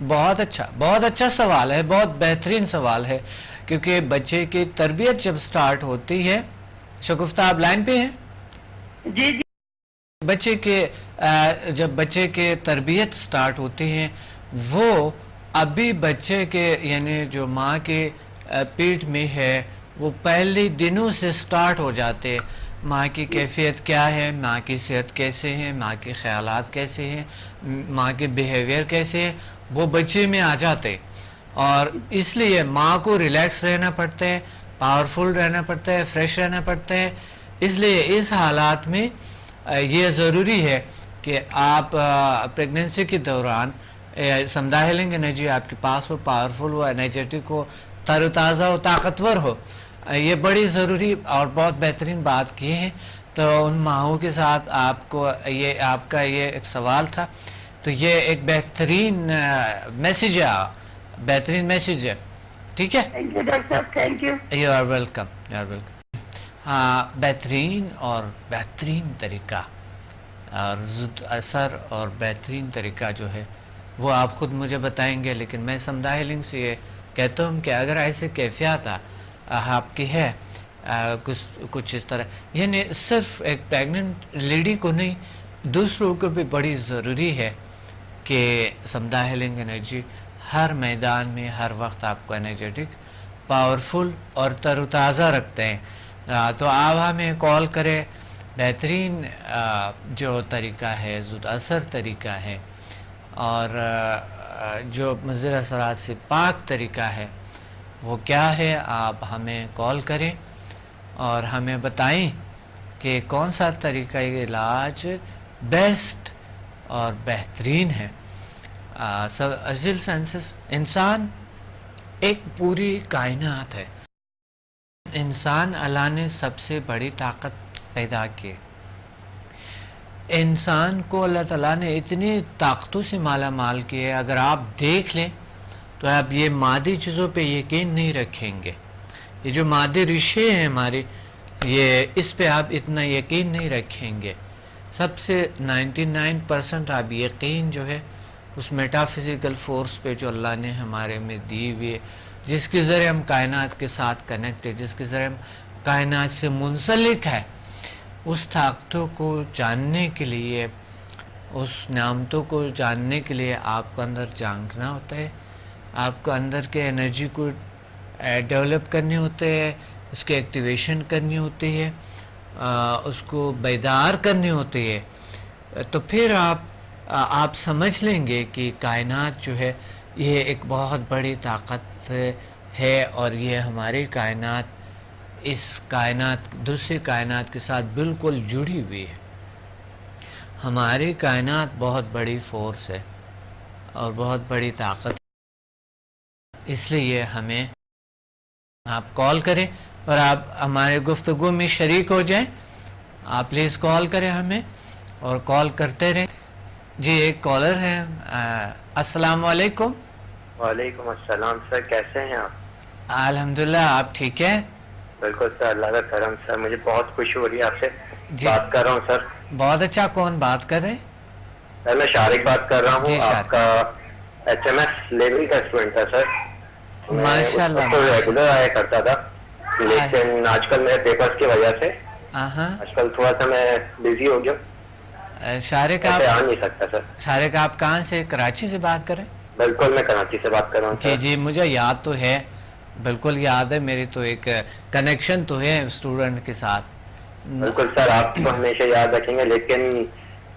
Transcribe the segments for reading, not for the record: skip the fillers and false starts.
بہت اچھا سوال ہے، بہت بہترین سوال ہے، کیونکہ بچے کی تربیت جب سٹارٹ ہوتی ہے، شگفتہ آپ لائن پہ ہیں؟ جی جی بچے کے جب بچے کے تربیت سٹارٹ ہوتی ہیں، وہ ابھی بچے کے یعنی جو ماں کے پیٹ میں ہے وہ پہلے دنوں سے سٹارٹ ہو جاتے، ماں کی کیفیت کیا ہے، ماں کی صحت کیسے ہیں، ماں کے خیالات کیسے ہیں، ماں کے بیہیویئر کیسے ہیں، وہ بچے میں آ جاتے، اور اس لیے ماں کو ریلیکس رہنا پڑتا ہے، پاورفل رہنا پڑتا ہے، فریش رہنا پڑتا ہے۔ اس لیے اس حالات میں یہ ضروری ہے کہ آپ پریگننسی کے دوران سمدھا ہیلنگ انرجی آپ کے پاس ہو، پاورفل ہو، انرجیٹک ہو، تر و تازہ ہو، طاقتور ہو۔ یہ بڑی ضروری اور بہت بہترین بات کی ہے۔ تو ان ماہوں کے ساتھ آپ کو یہ آپ کا یہ ایک سوال تھا، تو یہ ایک بہترین میسیج ہے، بہترین میسیج ہے، ٹھیک ہے؟ تھینک یو ڈاکٹر صاحب، thank you. You are welcome, you are welcome. ہاں، بہترین طریقہ اور زد اثر اور بہترین طریقہ جو ہے وہ آپ خود مجھے بتائیں گے، لیکن میں سمدھا ہیلنگ سے یہ کہتا ہوں کہ اگر ایسے کیفیات آپ کی ہے کچھ اس طرح، یعنی صرف ایک پریگننٹ لیڈی کو نہیں، دوسروں کو بھی بڑی ضروری ہے کہ سمدھا ہیلنگ انرجی ہر میدان میں ہر وقت آپ کو انرجیٹک، پاورفل اور تر و تازہ رکھتے ہیں۔ تو آپ ہمیں کال کریں، بہترین جو طریقہ ہے، زود اثر طریقہ ہے اور جو مضر اثرات سے پاک طریقہ ہے وہ کیا ہے، آپ ہمیں کال کریں اور ہمیں بتائیں کہ کون سا طریقہ علاج بیسٹ اور بہترین ہے۔ ازل سینسز، انسان ایک پوری کائنات ہے، انسان اللہ نے سب سے بڑی طاقت پیدا کی، انسان کو اللہ تعالیٰ نے اتنی طاقتوں سے مالا مال کیا ہے، اگر آپ دیکھ لیں تو آپ یہ مادی چیزوں پہ یقین نہیں رکھیں گے، یہ جو مادی رشے ہیں ہمارے، یہ اس پہ آپ اتنا یقین نہیں رکھیں گے۔ سب سے 99% آپ یقین جو ہے اس میٹا فزیکل فورس پہ جو اللہ نے ہمارے میں دی ہوئی ہے، جس کے ذریعے ہم کائنات کے ساتھ کنیکٹ ہے، جس کے ذریعے ہم کائنات سے منسلک ہے، اس طاقتوں کو جاننے کے لیے، اس نعمتوں کو جاننے کے لیے آپ کو اندر جھانکنا ہوتا ہے، آپ کو اندر کے انرجی کو ڈیولپ کرنے ہوتے ہیں، اس کی ایکٹیویشن کرنی ہوتی ہے، اس کو بیدار کرنی ہوتی ہے، تو پھر آپ سمجھ لیں گے کہ کائنات جو ہے یہ ایک بہت بڑی طاقت ہے، اور یہ ہماری کائنات اس کائنات دوسری کائنات کے ساتھ بالکل جڑی ہوئی ہے۔ ہماری کائنات بہت بڑی فورس ہے اور بہت بڑی طاقت ہے، اس لیے ہمیں آپ کال کریں اور آپ ہمارے گفتگو میں شریک ہو جائیں۔ آپ پلیز کال کریں ہمیں اور کال کرتے رہیں۔ جی ایک کالر ہے، السلام علیکم۔ وعلیکم السلام سر، کیسے ہیں آپ؟ الحمدللہ، آپ ٹھیک ہیں؟ بالکل سر، اللہ کا کرم سر، مجھے بہت خوشی ہو رہی ہے آپ سے جی بات کر رہا ہوں سر۔ بہت اچھا، کون بات کر رہے ہیں؟ سر میں شارق بات کر رہا جی ہوں، شارق، آپ کا ایچ ایم ایس لیول کا اسٹوڈنٹ تھا سر۔ ماشاء اللہ، میں ریگولر آیا کرتا تھا، لیکن آج کل میرے پیپرز کی وجہ سے آج کل تھوڑا سا میں بزی ہو گیا، شارق آپ آ نہیں سکتا سر۔ شارق آپ کہاں سے؟ کراچی سے بات کریں؟ بالکل، میں کراچی سے بات کر رہا ہوں جی سر۔ جی، مجھے یاد تو ہے، بالکل یاد ہے، میری تو ایک کنیکشن تو ہے اسٹوڈنٹ کے ساتھ۔ بالکل سر، آپ کو ہمیشہ یاد رکھیں گے، لیکن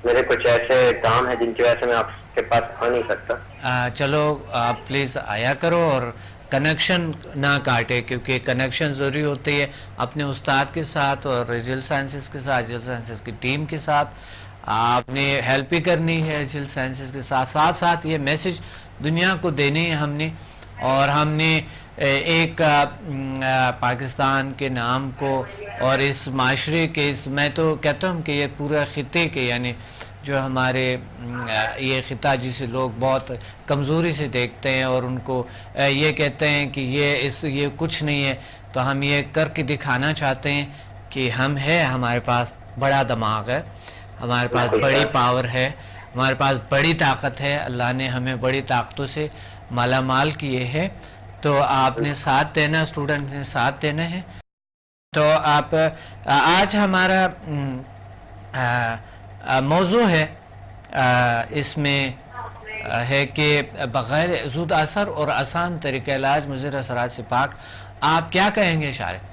میرے کچھ ایسے کام ہیں جن کی وجہ سے میں آپ کے پاس آ نہیں سکتا۔ چلو آپ پلیز آیا کرو اور کنیکشن نہ کاٹے، کیونکہ کنیکشن ضروری ہوتی ہے اپنے استاد کے ساتھ اور ریجل سائنسز کے ساتھ، ریجل سائنسز کی ٹیم کے ساتھ آپ نے ہیلپ بھی کرنی ہے، ریجل سائنسز کے ساتھ ساتھ ساتھ یہ میسج دنیا کو دینی ہے ہم نے، اور ہم نے ایک پاکستان کے نام کو اور اس معاشرے کے، میں تو کہتا ہوں کہ یہ پورا خطے کے، یعنی جو ہمارے یہ خطہ جسے لوگ بہت کمزوری سے دیکھتے ہیں اور ان کو یہ کہتے ہیں کہ یہ کچھ نہیں ہے، تو ہم یہ کر کے دکھانا چاہتے ہیں کہ ہم ہے، ہمارے پاس بڑا دماغ ہے، ہمارے پاس بڑی پاور ہے، ہمارے پاس بڑی طاقت ہے، اللہ نے ہمیں بڑی طاقتوں سے مالا مال کیے ہیں، تو آپ نے ساتھ دینا، اسٹوڈنٹ نے ساتھ دینا ہے. تو آپ آج ہمارا موضوع ہے، اس میں ہے کہ بغیر زود اثر اور آسان طریقہ علاج مضر اثرات سے پاک. آپ کیا کہیں گے شارق؟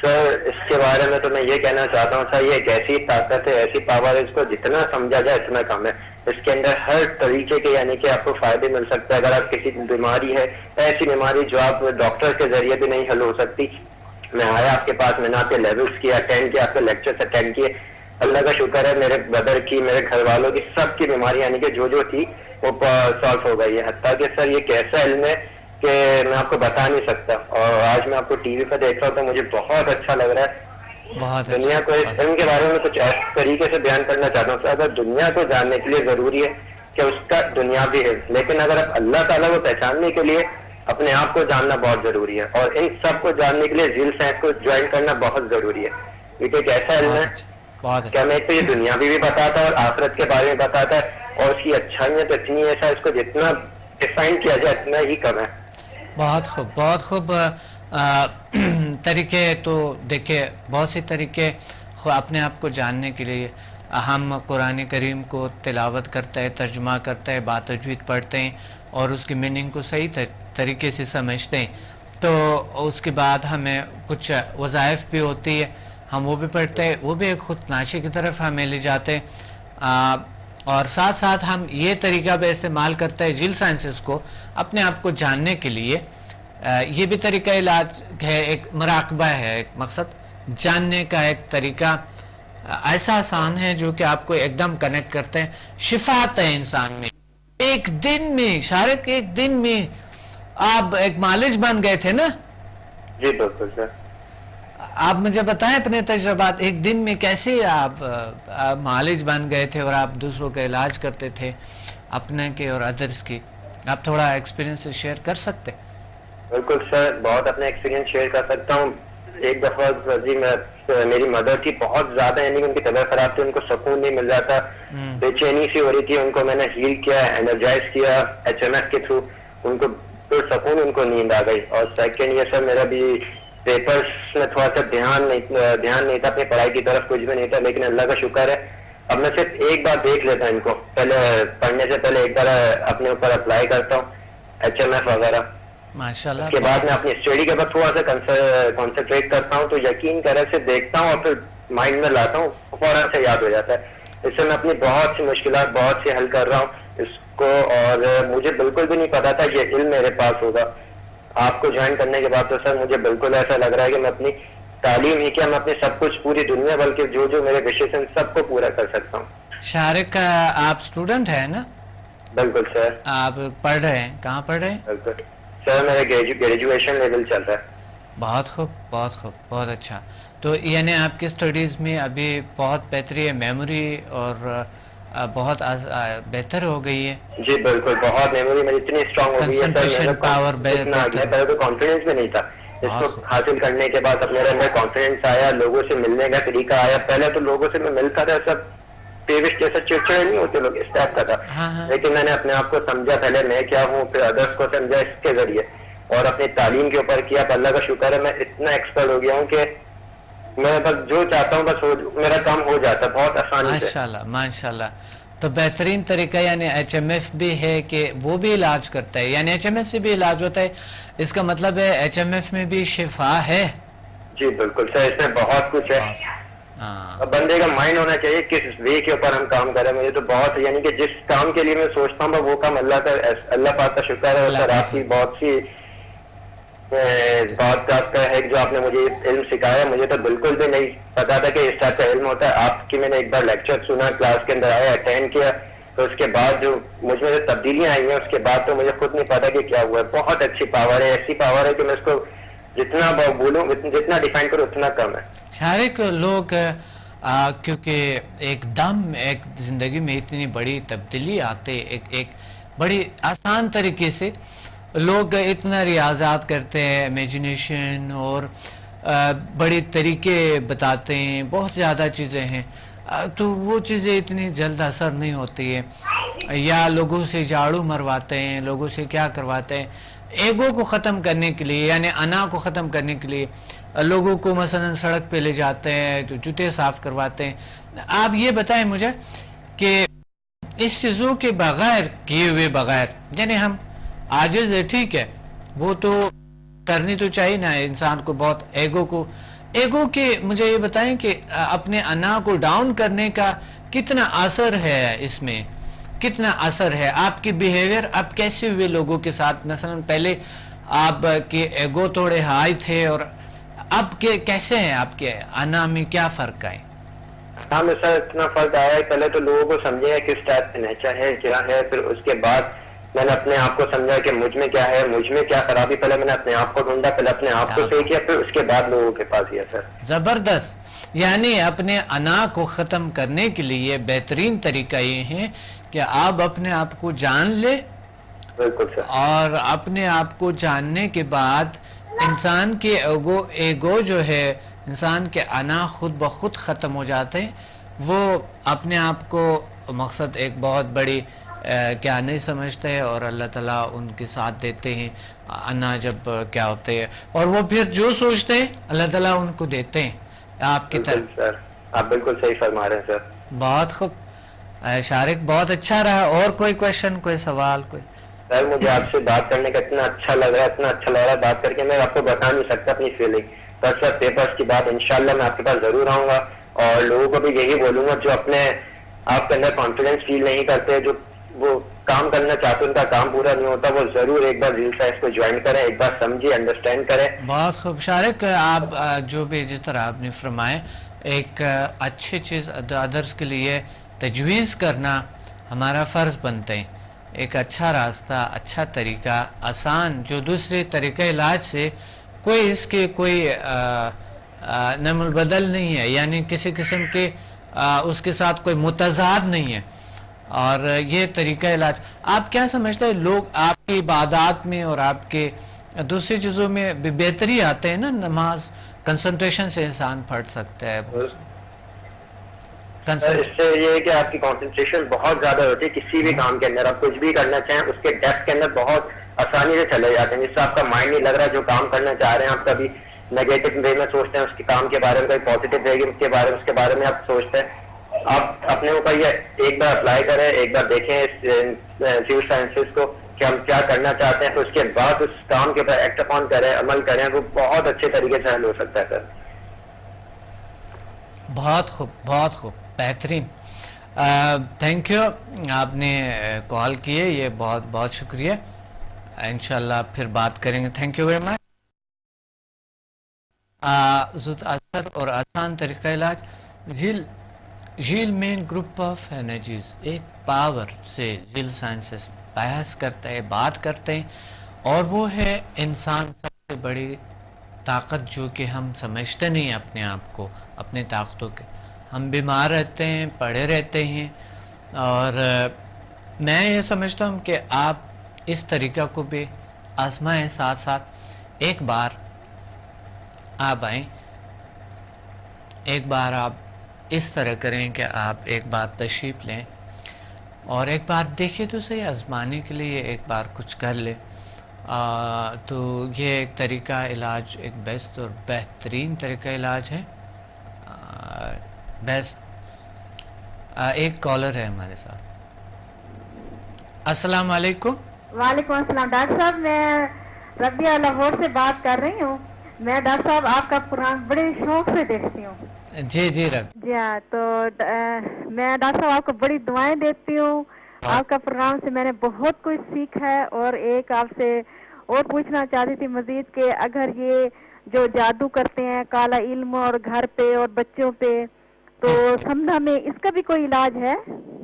سر اس کے بارے میں تو میں یہ کہنا چاہتا ہوں سر، یہ ایک ایسی طاقت ہے، ایسی پاور ہے، اس کو جتنا سمجھا جائے اتنا کم ہے. اس کے اندر ہر طریقے کے یعنی کہ آپ کو فائدے مل سکتے ہیں. اگر آپ کسی بیماری ہے، ایسی بیماری جو آپ ڈاکٹر کے ذریعے بھی نہیں حل ہو سکتی، میں آیا آپ کے پاس، میں نے آپ کے لیولس کیا، اٹینڈ کیا، آپ کے لیکچرز اٹینڈ کیے. اللہ کا شکر ہے میرے بدر کی، میرے گھر والوں کی، سب کی بیماری یعنی کہ جو تھی وہ سالو ہو گئی ہے. حتیٰ کہ سر یہ کیسا علم ہے کہ میں آپ کو بتا نہیں سکتا. اور آج میں آپ کو ٹی وی پہ دیکھ رہا ہوں تو مجھے بہت اچھا لگ رہا ہے. دنیا کو اس علم کے بارے میں کچھ اس طریقے سے بیان کرنا چاہتا ہوں. اگر دنیا کو جاننے کے لیے ضروری ہے کہ اس کا دنیاوی ہے، لیکن اگر آپ اللہ تعالیٰ کو پہچاننے کے لیے اپنے آپ کو جاننا بہت ضروری ہے. اور ان سب کو جاننے کے لیے ذیل سائنس کو جوائن کرنا بہت ضروری ہے. یہ ایک ایسا علم ہے کہ ہمیں ایک تو یہ دنیاوی بھی بتاتا ہے اور آخرت کے بارے میں بتاتا ہے، اور اس کی اچھائیاں تو اتنی ایسا، اس کو جتنا ڈیفائن کیا جائے اتنا ہی کم ہے. بہت خوب، بہت خوب. طریقے تو دیکھیں، بہت سے طریقے اپنے آپ کو جاننے کے لیے. ہم قرآن کریم کو تلاوت کرتے ہیں، ترجمہ کرتے ہیں، با تجوید پڑھتے ہیں اور اس کی میننگ کو صحیح طریقے سے سمجھتے ہیں. تو اس کے بعد ہمیں کچھ وظائف بھی ہوتی ہے، ہم وہ بھی پڑھتے ہیں، وہ بھی ایک خود ناشی کی طرف ہمیں لے جاتے ہیں. اور ساتھ ساتھ ہم یہ طریقہ بھی استعمال کرتے ہیں جیل سائنسز کو اپنے آپ کو جاننے کے لیے. یہ بھی طریقہ علاج ہے، ایک مراقبہ ہے، ایک مقصد جاننے کا ایک طریقہ ایسا آسان ہے جو کہ آپ کو ایک دم کنیکٹ کرتے ہیں. شفا آتا ہے انسان میں. ایک دن میں شارق، ایک دن میں آپ ایک مالج بن گئے تھے نا؟ جی بالکل سر. آپ مجھے بتائیں اپنے تجربات، ایک دن میں کیسے آپ مالج بن گئے تھے اور آپ دوسروں کا علاج کرتے تھے اپنے کے اور ادرس کی. آپ تھوڑا ایکسپیرینس شیئر کر سکتے؟ بالکل سر، بہت اپنا ایکسپیرینس شیئر کر سکتا ہوں. ایک دفعہ جی میری مدر تھی بہت زیادہ، یعنی ان کی طبیعت خراب تھی، ان کو سکون نہیں مل رہا تھا، بے چینی سی ہو رہی تھی. ان کو میں نے ہیل کیا، انرجائز کیا HMF کے تھرو، ان کو سکون، ان کو نیند آ گئی. اور سیکنڈ یہ سر میرا بھی پیپرس میں تھوڑا سا دھیان نہیں تھا، اپنی پڑھائی کی طرف کچھ بھی نہیں تھا. لیکن اللہ کا شکر ہے اب میں صرف ایک بار دیکھ لیتا ہوں ان کو، پہلے پڑھنے سے پہلے ایک بار اپنے اوپر اپلائی کرتا ہوں HMF وغیرہ. ماشاءاللہ. اس کے بعد میں اپنی اسٹڈی کے بعد تھوڑا سا کنسنٹریٹ کرتا ہوں، تو یقین کرے سے دیکھتا ہوں اور پھر مائنڈ میں لاتا ہوں، فوراً سے یاد ہو جاتا ہے. اس سے میں اپنی بہت سی مشکلات بہت سی حل کر رہا ہوں اس کو. اور مجھے بالکل بھی نہیں پتا تھا یہ علم میرے پاس ہوگا. آپ کو جوائن کرنے کے بعد تو سر مجھے بالکل ایسا لگ رہا ہے کہ میں اپنی تعلیم ہی کیا، میں اپنی سب کچھ پوری دنیا بلکہ جو میرے وشز ہیں سب کو پورا کر سکتا ہوں. شارق آپ اسٹوڈنٹ ہیں نا؟ بالکل سر. آپ پڑھ رہے ہیں، کہاں پڑھ رہے ہیں؟ بالکل سر میرا گریجویشن لیول چل رہا ہے. بہت خوب، بہت خوب، بہت اچھا. تو یعنی آپ کی اسٹڈیز میں ابھی بہت بہتری ہے، میموری اور بہت بہتر ہو گئی ہے. جی بالکل، بہت میموری میری اتنی اسٹرانگ ہو گئی ہے. کنسنٹریشن پاور پہلے تو کانفیڈینس بھی نہیں تھا. اس کو حاصل کرنے کے بعد اب میرے اندر کانفیڈینس آیا، لوگوں سے ملنے کا طریقہ آیا. پہلے تو لوگوں سے میں ملتا تھا سب پیوش جیسا چڑچڑے نہیں ہوتے لوگ، اس ٹائپ کا تھا. لیکن میں نے اپنے آپ کو سمجھا، پہلے میں کیا ہوں، پھر ادرس کو سمجھا اس کے ذریعے، اور اپنی تعلیم کے اوپر کیا. اللہ کا شکر ہے میں اتنا ایکسپرٹ ہو گیا ہوں کہ میں بس جو چاہتا ہوں بس میرا کام ہو جاتا ہے بہت آسانی سے. ماشاءاللہ ماشاءاللہ. تو بہترین طریقہ یعنی HMF بھی ہے کہ وہ بھی علاج کرتا ہے، یعنی HMF سے بھی علاج ہوتا ہے. اس کا مطلب ہے HMF میں بھی شفا ہے. جی بالکل سر، اس میں بہت کچھ ہے. بندے کا مائنڈ ہونا چاہیے کس وے کے اوپر ہم کام کریں. مجھے تو بہت یعنی کہ جس کام کے لیے میں سوچتا ہوں وہ کام اللہ پاک کا شکر ہے. سر آپ کی بہت سی بات کا ہے جو آپ نے مجھے علم سکھایا. مجھے تو بالکل بھی نہیں پتا تھا کہ اس طرح کا علم ہوتا ہے. آپ کی میں نے ایک بار لیکچر سنا، کلاس کے اندر آیا، اٹینڈ کیا، تو اس کے بعد جو مجھ میں جو تبدیلیاں آئی ہیں اس کے بعد تو مجھے خود نہیں پتا کہ کیا ہوا ہے. بہت اچھی پاور ہے، ایسی پاور ہے کہ میں اس کو جتنا بولوں جتنا ڈیفائن کروں اتنا کم ہے. شارق لوگ کیونکہ ایک دم ایک زندگی میں اتنی بڑی تبدیلی آتے، ایک بڑی آسان طریقے سے لوگ اتنا ریاضات کرتے ہیں، امیجنیشن اور بڑے طریقے بتاتے ہیں، بہت زیادہ چیزیں ہیں. تو وہ چیزیں اتنی جلد اثر نہیں ہوتی ہے. یا لوگوں سے جھاڑو مرواتے ہیں, لوگوں سے کیا کرواتے ہیں, ایگو کو ختم کرنے کے لیے, یعنی انا کو ختم کرنے کے لیے لوگوں کو مثلا سڑک پہ لے جاتے ہیں, تو جوتے صاف کرواتے ہیں. آپ یہ بتائیں مجھے کہ اس چیزوں کے بغیر کیے ہوئے بغیر, یعنی ہم عاجز ہے, ٹھیک ہے, وہ تو کرنی تو چاہیے نا انسان کو بہت, ایگو کے مجھے یہ بتائیں کہ اپنے انا کو ڈاؤن کرنے کا کتنا اثر ہے, اس میں کتنا اثر ہے. آپ کی بیہیویئر آپ کیسے ہوئے لوگوں کے ساتھ, مثلا پہلے آپ کے ایگو تھوڑے ہائی تھے اور اب کے کیسے ہیں, آپ کے انا میں کیا فرق آئے؟ ہاں سر اتنا فرق آیا ہے, پہلے تو لوگوں کو سمجھے کس ٹائپ کا نیچر ہے, کیا ہے, پھر اس کے بعد میں نے اپنے آپ کو سمجھا کہ مجھ میں کیا ہے, مجھ میں کیا خرابی, پہلے میں نے اپنے آپ کو ڈھونڈا, پہلے اپنے آپ کو صحیح کیا, پھر اس کے بعد لوگوں کے پاس گیا. سر زبردست. یعنی اپنے انا کو ختم کرنے کے لیے بہترین طریقہ یہ ہے کہ آپ اپنے آپ کو جان لے. بالکل سر. اور اپنے آپ کو جاننے کے بعد انسان کے ایگو جو ہے, انسان کے انا خود بخود ختم ہو جاتے ہیں. وہ اپنے آپ کو مقصد ایک بہت بڑی کیا نہیں سمجھتے ہیں, اور اللہ تعالیٰ ان کے ساتھ دیتے ہیں. انا جب کیا ہوتے ہیں, اور وہ پھر جو سوچتے ہیں اللہ تعالیٰ ان کو دیتے ہیں آپ کی طرف. سر آپ بالکل صحیح فرما رہے ہیں سر. بہت خوب شارق, بہت اچھا رہا. اور کوئی کوشچن, کوئی سوال, کوئی؟ سر مجھے آپ سے بات کرنے کا اتنا اچھا لگ رہا ہے, اتنا اچھا لگ رہا ہے بات کر کے, میں آپ کو بتا نہیں سکتا اپنی فیلنگ. پر سر پیپرز کی بات انشاءاللہ میں آپ کے پاس ضرور آؤں گا, اور لوگوں کو بھی یہی بولوں گا جو اپنے آپ کے اندر کانفیڈینس فیل نہیں کرتے, جو وہ کام کرنا چاہتے ان کا کام پورا نہیں ہوتا, وہ ضرور ایک بار ریل سائنس کو جوائن کریں, ایک بار سمجھے, انڈرسٹینڈ کریں. بہت خوب شارق, آپ جو بھی جس طرح آپ نے فرمائے, ایک اچھی چیز ادرس کے لیے تجویز کرنا ہمارا فرض بنتے ہیں. ایک اچھا راستہ, اچھا طریقہ, آسان, جو دوسرے طریقہ علاج سے کوئی اس کے کوئی نم البدل نہیں ہے, یعنی کسی قسم کے اس کے ساتھ کوئی متضاد نہیں ہے. اور یہ طریقہ علاج آپ کیا سمجھتے ہیں, لوگ آپ کی عبادات میں اور آپ کے دوسری چیزوں میں بہتری آتے ہیں نا, نماز کنسنٹریشن سے انسان پڑھ سکتا ہے. اس سے یہ ہے کہ آپ کی کنسنٹریشن بہت زیادہ ہوتی ہے کسی بھی کام کے اندر, آپ کچھ بھی کرنا چاہیں اس کے ڈیپتھ کے اندر بہت آسانی سے چلے جاتے ہیں, جس سے آپ کا مائنڈ نہیں لگ رہا جو کام کرنا چاہ رہے ہیں, آپ کبھی نیگیٹو وے میں سوچتے ہیں اس کے کام کے بارے میں, کوئی پازیٹیو وے اس کے بارے میں آپ سوچتے ہیں. آپ اپنے اوپر یہ ایک بار اپلائی کریں, ایک بار دیکھیں سیول سائنسز کو کہ ہم کیا کرنا چاہتے ہیں, پھر اس کے بعد اس کام کے اوپر ایکٹ اپون کریں, عمل کریں, وہ بہت اچھے طریقے سے حل ہو سکتا ہے. سر بہت خوب, بہت خوب, بہترین. تھینک یو, آپ نے کال کیے, یہ بہت بہت شکریہ. انشاءاللہ پھر بات کریں گے. Thank you very much. زود اثر اور آسان طریقہ علاج, جھیل مین گروپ آف انرجیز, ایک پاور سے جھیل سائنسز بحث کرتے ہیں, بات کرتے ہیں, اور وہ ہے انسان سب سے بڑی طاقت جو کہ ہم سمجھتے نہیں اپنے آپ کو, اپنے طاقتوں کے. ہم بیمار رہتے ہیں, پڑے رہتے ہیں, اور میں یہ سمجھتا ہوں کہ آپ اس طریقہ کو بھی آزمائیں. ساتھ ساتھ ایک بار آپ آئیں, ایک بار آپ اس طرح کریں کہ آپ ایک بار تشریف لیں اور ایک بار دیکھیں تو صحیح, آزمانے کے لیے ایک بار کچھ کر لیں. تو یہ ایک طریقہ علاج, ایک بیسٹ اور بہترین طریقہ علاج ہے. بیسٹ. ایک کالر ہے ہمارے ساتھ. السلام علیکم. وعلیکم السلام. ڈاکٹر صاحب میں ربیہ لاہور سے بات کر رہی ہوں. میں ڈاکٹر صاحب آپ کا پروگرام بڑے شوق سے دیکھتی ہوں. جی جی رب. جی ہاں, تو میں ڈاکٹر صاحب آپ کو بڑی دعائیں دیتی ہوں. آپ کا پروگرام سے میں نے بہت کچھ سیکھا ہے, اور ایک آپ سے اور پوچھنا چاہتی تھی مزید کہ اگر یہ جو جادو کرتے ہیں کالا علم اور گھر پہ اور بچوں پہ, تو سمجھا میں اس کا بھی کوئی علاج ہے؟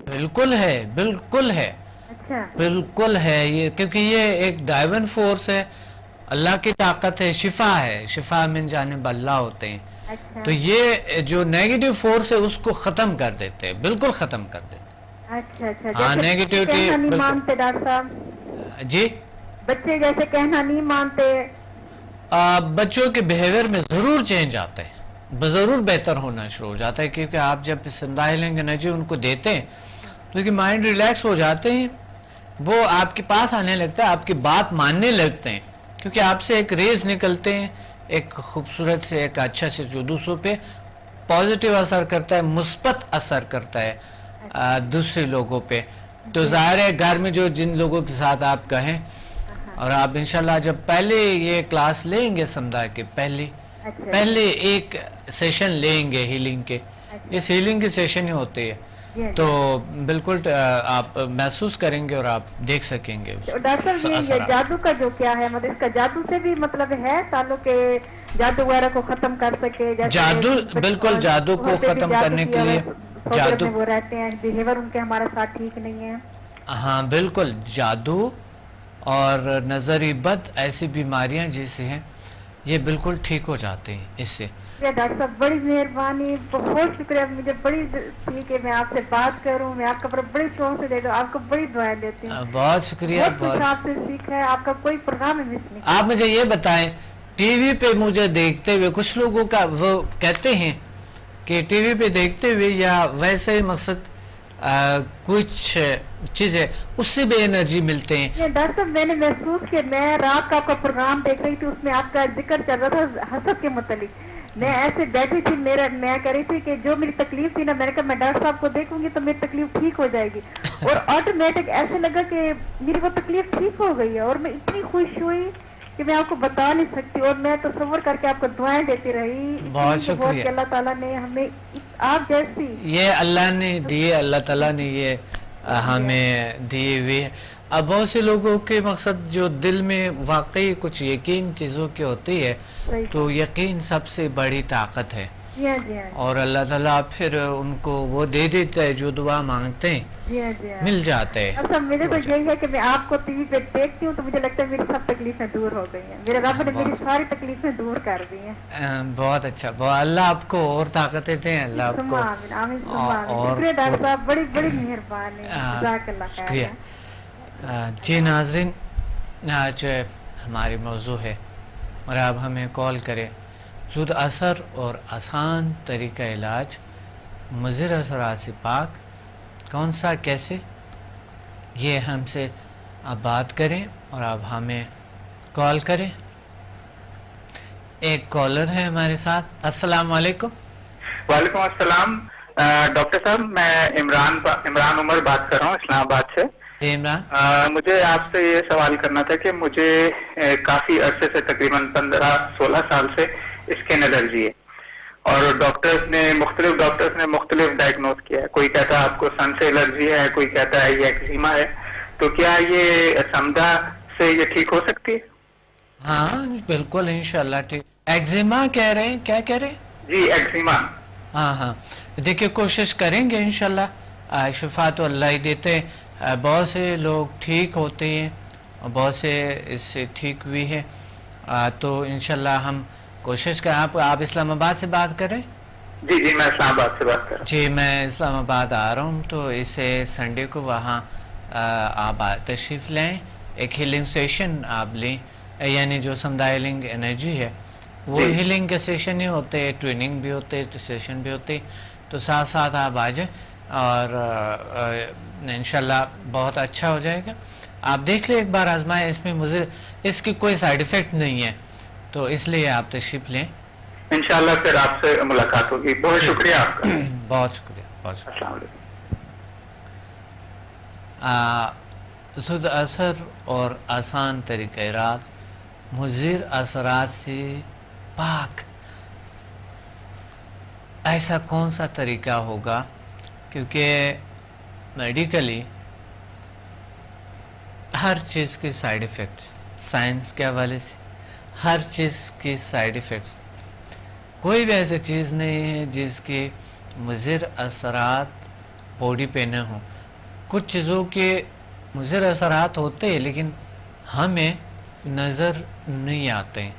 بالکل ہے, بالکل ہے. اچھا, بالکل ہے یہ, کیونکہ یہ ایک ڈائیون فورس ہے, اللہ کی طاقت ہے, شفا ہے, شفا من جانب اللہ ہوتے ہیں. اچھا, تو یہ جو نیگیٹو فورس ہے اس کو ختم کر دیتے ہیں, بالکل ختم کر دیتے ہیں. اچھا اچھا. ہاں, نیگیٹیوٹی کہنا نہیں مانتے ڈاکٹر صاحب. جی, بچے جیسے کہنا نہیں مانتے. بچوں کے بیہیویئر میں ضرور چینج آتے ہیں, بضرور بہتر ہونا شروع ہو جاتا ہے، کیونکہ آپ جب سمدھا ہیلنگ انرجی ان کو دیتے ہیں تو کہ مائنڈ ریلیکس ہو جاتے ہیں، وہ آپ کے پاس آنے لگتا ہے، آپ کی بات ماننے لگتے ہیں، کیونکہ آپ سے ایک ریز نکلتے ہیں، ایک خوبصورت سے، ایک اچھا سے، جو دوسروں پہ پازیٹیو اثر کرتا ہے، مثبت اثر کرتا ہے دوسرے لوگوں پہ. تو ظاہر ہے گھر میں جو جن لوگوں کے ساتھ آپ کہیں، اور آپ انشاءاللہ جب پہلے یہ کلاس لیں گے سمدھا کے پہلے ایک سیشن لیں گے ہیلنگ کے، اس ہیلنگ کے سیشن ہی ہوتے ہیں، تو بالکل آپ محسوس کریں گے اور آپ دیکھ سکیں گے. ڈاکٹر صاحب یہ جادو کا جو کیا ہے، مطلب اس کا جادو سے بھی مطلب ہے تعلق کے جادو وغیرہ کو ختم کر سکے؟ جادو بالکل جادو کو ختم کرنے کے لیے جادو وہ رہتے ہیں، بیہیور ان کے ہمارے ساتھ ٹھیک نہیں ہے. ہاں بالکل، جادو اور نظری بد ایسی بیماریاں جیسے ہیں یہ بالکل ٹھیک ہو جاتے ہیں اس سے. ڈاکٹر صاحب بڑی مہربانی، بہت شکریہ، مجھے بڑی تھی کہ میں آپ سے بات کروں، میں آپ کا بڑی شوق سے دیکھ رہا ہوں، آپ کو بڑی دعائیں دیتی ہوں. بہت شکریہ. بہت آپ سے سیکھا ہے، آپ کا کوئی پروگرام مس نہیں. آپ مجھے یہ بتائیں، ٹی وی پہ مجھے دیکھتے ہوئے کچھ لوگوں کا وہ کہتے ہیں کہ ٹی وی پہ دیکھتے ہوئے یا ویسے ہی مقصد کچھ چیزیں اس سے بھی انرجی ملتے ہیں. ڈاکٹر صاحب میں نے محسوس کیا، میں رات کا آپ کا پروگرام دیکھ رہی تھی، اس میں آپ کا ذکر چل رہا تھا حسد کے متعلق. میں ایسے بیٹھی تھی، میں کہہ رہی تھی کہ جو میری تکلیف تھی نا، میں نے کہا میں ڈاکٹر صاحب کو دیکھوں گی تو میری تکلیف ٹھیک ہو جائے گی، اور آٹومیٹک ایسے لگا کہ میری وہ تکلیف ٹھیک ہو گئی ہے، اور میں اتنی خوش ہوئی کہ میں آپ کو بتا نہیں سکتی، اور میں تصور کر کے آپ کو دعائیں دیتی رہی. بہت شکریہ. اللہ تعالیٰ نے ہمیں آپ جیسی، یہ اللہ نے دیے، اللہ تعالیٰ نے یہ ہمیں دیے ہوئے. اب بہت سے لوگوں کے مقصد جو دل میں واقعی کچھ یقین چیزوں کی ہوتی ہے، تو یقین سب سے بڑی طاقت ہے، اور اللہ تعالیٰ پھر ان کو وہ دے دیتا ہے جو دعا مانگتے ہیں، مل جاتے ہیں. اچھا میرے تو یہی ہے کہ میں آپ کو ٹی وی پہ دیکھتی ہوں تو مجھے لگتا ہے میری سب تکلیفیں دور ہو گئی ہیں، میرے رب نے میری ساری تکلیفیں دور کر دی ہیں. بہت اچھا، اللہ آپ کو اور طاقتیں دیں، اللہ آپ کو. شکریہ ڈاکٹر صاحب، بڑی بڑی مہربانی، جزاک اللہ خیر. شکریہ. جی ناظرین، آج ہماری موضوع ہے اور آپ ہمیں کال کریں. زود اثر اور آسان طریقہ علاج مضر اثرات سے پاک، کون سا کیسے، یہ ہم سے آپ بات کریں اور آپ ہمیں کال کریں. ایک کالر ہے ہمارے ساتھ. السلام علیکم. وعلیکم السلام ڈاکٹر صاحب، میں عمران عمر بات کر رہا ہوں اسلام آباد سے. مجھے آپ سے یہ سوال کرنا تھا کہ مجھے کافی عرصے سے تقریباً 15-16 سال سے اسکن الرجی ہے، اور مختلف ڈاکٹرز نے مختلف ڈائگنوز کیا ہے. کوئی کہتا ہے آپ کو سن سے الرجی ہے، کوئی کہتا ہے یہ ایکزیما ہے. تو کیا یہ سمدھا سے یہ ٹھیک ہو سکتی ہے؟ ہاں بالکل انشاءاللہ ٹھیک. ایکزیما کہہ رہے ہیں، کیا کہہ رہے ہیں؟ جی ایکزیما. ہاں دیکھیے کوشش کریں گے انشاءاللہ، شفا تو اللہ ہی دیتے ہیں. بہت سے لوگ ٹھیک ہوتے ہیں اور بہت سے اس سے ٹھیک ہوئی ہے، تو انشاءاللہ ہم کوشش کریں. آپ اسلام آباد سے بات کریں؟ جی میں اسلام آباد سے بات کر رہا ہوں. جی میں اسلام آباد آ رہا ہوں، تو اسے سنڈے کو وہاں آپ تشریف لیں، ایک ہیلنگ سیشن آپ لیں، یعنی جو سمدھا ہیلنگ انرجی ہے وہ ہیلنگ کے سیشن ہی ہوتے ہیں، ٹریننگ بھی ہوتے ہیں، سیشن بھی ہوتے ہیں. تو ساتھ ساتھ آپ آ جائیں اور انشاءاللہ بہت اچھا ہو جائے گا. آپ دیکھ لیں، ایک بار آزمائیں، اس میں مجھے اس کی کوئی سائیڈ ایفیکٹ نہیں ہے، تو اس لیے آپ تشریف لیں. انشاءاللہ پھر آپ سے ملاقات ہوگی. بہت شکریہ آپ کا. بہت شکریہ، بہت شکریہ. السلام علیکم. زود اثر اور آسان طریقہ علاج مضر اثرات سے پاک، ایسا کون سا طریقہ ہوگا؟ کیونکہ میڈیکلی ہر چیز کے سائیڈ ایفیکٹس، سائنس کے حوالے سے ہر چیز کے سائیڈ ایفیکٹس، کوئی بھی ایسی چیز نہیں ہے جس کے مضر اثرات باڈی پہ نہ ہوں. کچھ چیزوں کے مضر اثرات ہوتے ہیں لیکن ہمیں نظر نہیں آتے ہیں،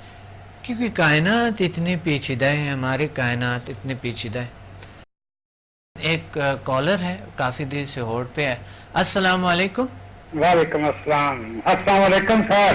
کیونکہ کائنات اتنی پیچیدہ ہے، ہماری کائنات اتنی پیچیدہ ہے. ایک کالر ہے، کافی دیر سے ہولڈ پہ ہے. السلام علیکم. وعلیکم السلام. السلام علیکم سر.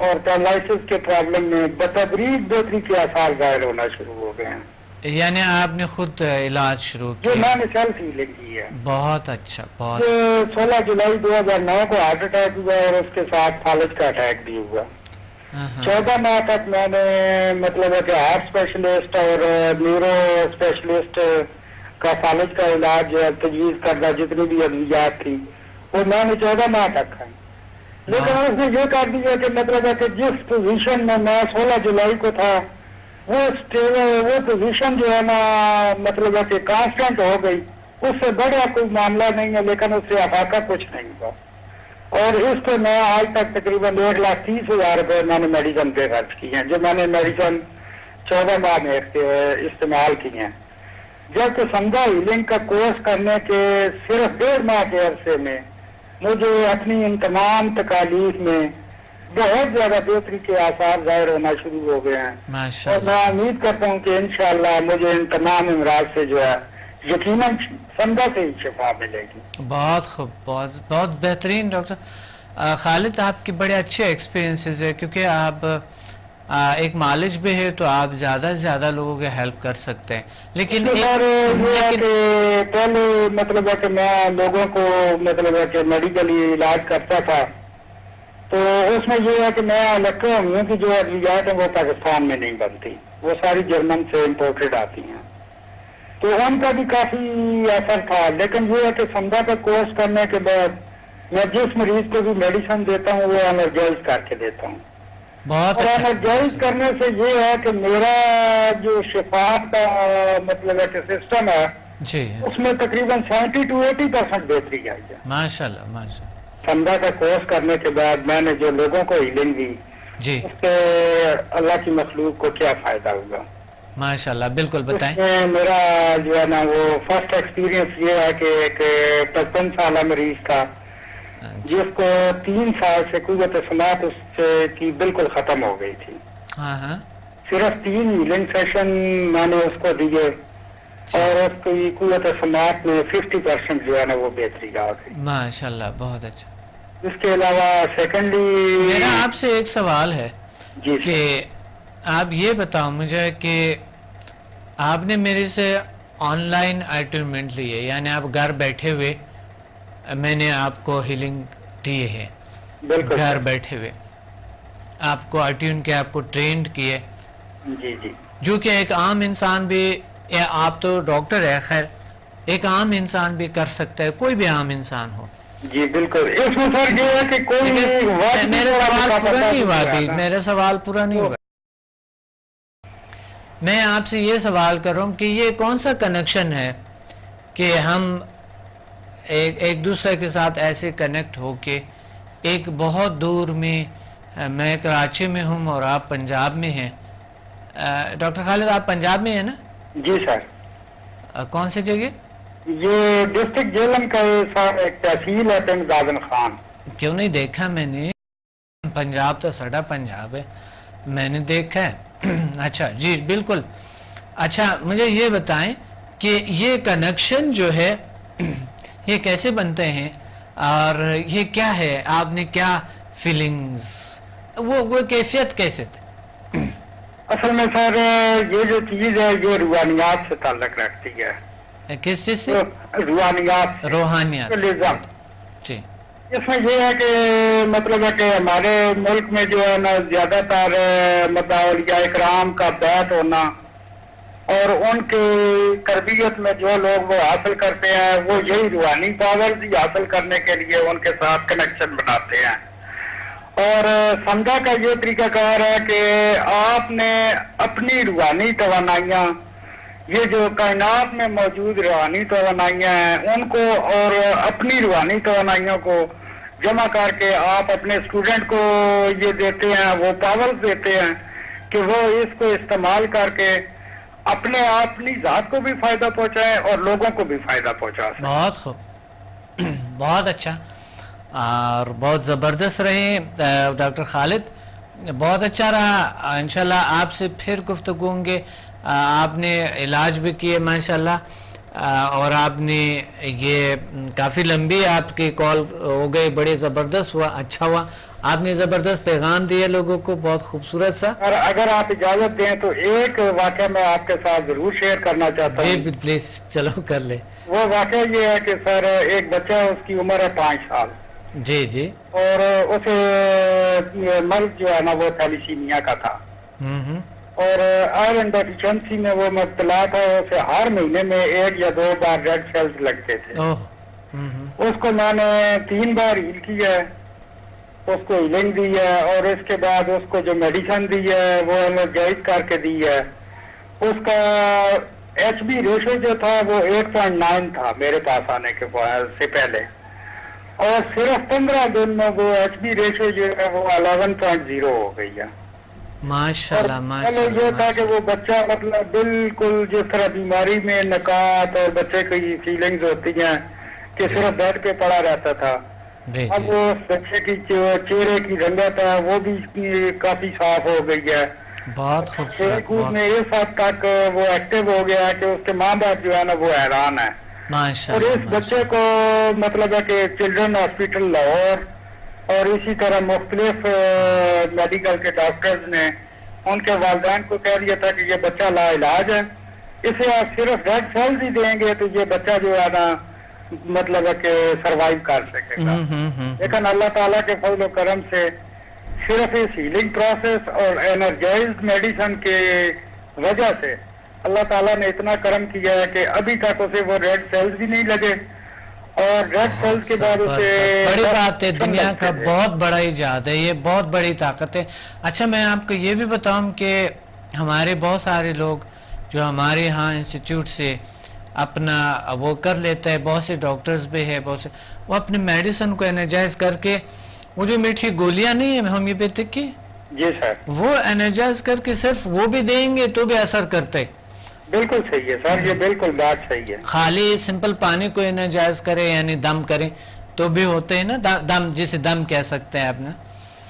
اور پیرالائسس کے پرابلم میں بتدریج بہتری کے آثار ظاہر ہونا شروع ہو گئے ہیں. یعنی آپ نے خود علاج شروع جو کیا؟ میں نے سیلف ہیلنگ کی ہے. بہت اچھا، بہت 16 جولائی 2009 کو ہارٹ اٹیک ہوا اور اس کے ساتھ فالج کا اٹیک بھی ہوا. 14 ماہ تک میں نے مطلب ہے کہ ہارٹ اسپیشلسٹ اور نیورو اسپیشلسٹ کا فالج کا علاج جو ہے تجویز کردہ جتنی بھی ادویات تھی وہ میں نے 14 ماہ تک کھائی. لیکن اس نے یہ کر دیا کہ مطلب ہے کہ جس پوزیشن میں 16 جولائی کو تھا وہ پوزیشن جو ہے نا مطلب ہے کہ کانسٹنٹ ہو گئی. اس سے بڑا کوئی معاملہ نہیں ہے لیکن اس سے افاقہ کچھ نہیں ہوا. اور اس پہ میں آج تک تقریباً 1,30,000 روپے میں نے میڈیسن پہ خرچ کی ہیں، جو میں نے میڈیسن 14 ماہ میں استعمال کی ہیں. جبکہ سمجھا ہیلنگ کا کورس کرنے کے صرف 1.5 ماہ کے عرصے میں مجھے اپنی ان تمام تکالیف میں بہت زیادہ بہتری کے آثار ظاہر ہونا شروع ہو گئے ہیں. اور میں امید کرتا ہوں کہ انشاءاللہ مجھے ان تمام امراض سے جو ہے یقیناً سمجھا سے ہی شفا ملے گی. بہت خوب، بہت بہترین ڈاکٹر خالد. آپ کی بڑے اچھے ایکسپیرینسز ہے کیونکہ آپ ایک مالج بھی ہے تو آپ زیادہ سے زیادہ لوگوں کی ہیلپ کر سکتے ہیں. لیکن پہلے مطلب ہے کہ میں لوگوں کو مطلب ہے کہ میڈیکلی علاج کرتا تھا تو اس میں یہ ہے کہ میں لگتا ہوں کہ جو ادویات ہیں وہ پاکستان میں نہیں بنتی، وہ ساری جرمن سے امپورٹڈ آتی ہیں، تو ان کا بھی کافی اثر تھا. لیکن یہ ہے کہ سمجھا کا کورس کرنے کے بعد میں جس مریض کو بھی میڈیسن دیتا ہوں وہ انرجائز کر کے دیتا ہوں. اور انرجائز کرنے سے یہ ہے کہ میرا جو شفا کا مطلب ہے کہ سسٹم ہے جی اس میں تقریباً 70 to 80% بہتری آئی ہے. ماشاءاللہ ماشاءاللہ. سمجھا کا کورس کرنے کے بعد میں نے جو لوگوں کو ہیلنگ دی جی اس سے اللہ کی مخلوق کو کیا فائدہ ہوگا. ماشاءاللہ بالکل بتائیں. میرا جو ہے نا وہ فرسٹ ایکسپیرینس یہ ہے کہ ایک 55 سالہ مریض تھا جس کو 3 سال سے قوت سماعت اس کی بالکل ختم ہو گئی تھی. صرف 3 ہیلنگ سیشن میں نے اس کو دیے اور اس کی قوت سماعت میں 50% جو ہے نا وہ بہتری آ گئی. ماشاءاللہ بہت اچھا. اس کے علاوہ سیکنڈلی میرا آپ سے ایک سوال ہے جی کہ آپ یہ بتاؤ مجھے کہ آپ نے میرے سے آن لائن اپائنٹمنٹ لی ہے، یعنی آپ گھر بیٹھے ہوئے میں نے آپ کو ہیلنگ دیے ہے، گھر بیٹھے ہوئے آپ کو اٹیون کیا، آپ کو ٹرینڈ کیے جی جی جو کہ ایک عام انسان بھی، آپ تو ڈاکٹر ہے خیر، ایک عام انسان بھی کر سکتا ہے، کوئی بھی عام انسان ہو. جی بالکل. اس میں سر یہ ہے کہ کوئی میرا سوال پورا نہیں ہوا ابھی، میرا سوال پورا نہیں ہوا. میں آپ سے یہ سوال کر رہا ہوں کہ یہ کون سا کنیکشن ہے کہ ہم ایک دوسرے کے ساتھ ایسے کنیکٹ ہو کے ایک بہت دور میں کراچی میں ہوں اور آپ پنجاب میں ہیں. ڈاکٹر خالد آپ پنجاب میں ہیں نا؟ جی سر. کون سی جگہ؟ یہ ڈسٹرکٹ جیلم کا ایک تحصیل ہے پنڈ زادن خان. کیوں نہیں دیکھا میں نے؟ پنجاب تو سڑا پنجاب ہے، میں نے دیکھا ہے. اچھا جی بالکل. اچھا مجھے یہ بتائیں کہ یہ کنیکشن جو ہے یہ کیسے بنتے ہیں اور یہ کیا ہے، آپ نے کیا فیلنگز، وہ کیفیت کیسے تھی؟ اصل میں سر یہ جو چیز ہے یہ روحانیات سے تعلق رکھتی ہے. کس چیز سے؟ روحانیات. روحانیات جی. اس میں یہ ہے کہ مطلب ہے کہ ہمارے ملک میں جو ہے نا زیادہ تر اولیاء اکرام کا بیعت ہونا اور ان کی تربیت میں جو لوگ وہ حاصل کرتے ہیں وہ یہی روحانی پاور حاصل کرنے کے لیے ان کے ساتھ کنیکشن بناتے ہیں. اور سمجھا کا یہ طریقہ کار ہے کہ آپ نے اپنی روحانی توانائیاں، یہ جو کائنات میں موجود روحانی توانائیاں ہیں ان کو اور اپنی روحانی توانائیوں کو جمع کر کے آپ اپنے اسٹوڈنٹ کو یہ دیتے ہیں، وہ پاور دیتے ہیں کہ وہ اس کو استعمال کر کے اپنے اپنی ذات کو بھی فائدہ پہنچائیں اور لوگوں کو بھی فائدہ پہنچا سکیں. بہت خوب، بہت اچھا اور بہت زبردست رہے ڈاکٹر خالد، بہت اچھا رہا. انشاءاللہ آپ سے پھر گفتگو ہوں گے. آپ نے علاج بھی کیے ماشاءاللہ اور آپ نے یہ کافی لمبی آپ کی کال ہو گئی، بڑے زبردست ہوا، اچھا ہوا. آپ نے زبردست پیغام دیا لوگوں کو, بہت خوبصورت سا. اور اگر آپ اجازت دیں تو ایک واقعہ میں آپ کے ساتھ ضرور شیئر کرنا چاہتا ہوں. پلیز چلو کر لیں. وہ واقعہ یہ ہے کہ سر ایک بچہ ہے, اس کی عمر ہے 5 سال. جی جی. اور اسے مرض جو ہے نا وہ تھیلیسیمیا کا تھا, اور آئرن ڈیفیشنسی میں وہ مبتلا تھا. اسے ہر مہینے میں 1 یا 2 بار ریڈ سیلز لگتے تھے. اس کو میں نے 3 بار ہیل کیا ہے, اس کو ہیلنگ دی ہے, اور اس کے بعد اس کو جو میڈیسن دی ہے وہ انرجائز کر کے دی ہے. اس کا ایچ بی ریشو جو تھا وہ 8.9 تھا میرے پاس آنے کے سے پہلے, اور صرف 15 دن میں وہ ایچ بی ریشو جو ہے وہ 11.0 ہو گئی ہے. ماشاءاللہ. یہ تھا کہ وہ بچہ مطلب بالکل جس طرح بیماری میں نکات اور بچے کی فیلنگز ہوتی ہیں کہ صرف بیڈ پہ پڑا رہتا تھا, اب وہ بچے کی چہرے کی رنگت ہے وہ بھی کافی صاف ہو گئی ہے. بہت خوبصورت. میں اس حد تک وہ ایکٹیو ہو گیا ہے کہ اس کے ماں باپ جو ہے نا وہ حیران ہے. اور اس بچے کو مطلب ہے کہ چلڈرن ہاسپٹل لاہور اور اسی طرح مختلف میڈیکل کے ڈاکٹرز نے ان کے والدین کو کہہ دیا تھا کہ یہ بچہ لا علاج ہے, اسے آپ صرف ریڈ سیلز ہی دیں گے تو یہ بچہ جو ہے نا مطلب ہے کہ سروائیو کر سکے گا. لیکن اللہ تعالیٰ کے فضل و کرم سے صرف اس ہیلنگ پروسیس اور انرجائزڈ میڈیسن کے وجہ سے اللہ تعالیٰ نے اتنا کرم کیا ہے کہ ابھی تک اسے وہ ریڈ سیلز بھی نہیں لگے, اور ریڈ سیلز کے بعد اسے بڑی بات ہے. دنیا کا بہت بڑا ایجاد ہے یہ, بہت بڑی طاقت ہے. اچھا میں آپ کو یہ بھی بتاؤں کہ ہمارے بہت سارے لوگ جو ہمارے ہاں انسٹیٹیوٹ سے اپنا وہ کر لیتا ہے, بہت سے ڈاکٹرز بھی ہے, بہت سے وہ اپنے میڈیسن کو انرجائز کر کے وہ جو میٹھی گولیاں نہیں ہیں ہومیوپیتھک کی, جی سر, وہ انرجائز کر کے صرف وہ بھی دیں گے تو بھی اثر کرتے. بالکل صحیح ہے سر, یہ بالکل بات صحیح ہے. خالی سمپل پانی کو انرجائز کرے یعنی دم کریں تو بھی ہوتے ہیں نا, دم جسے دم کہہ سکتے ہیں آپ نے.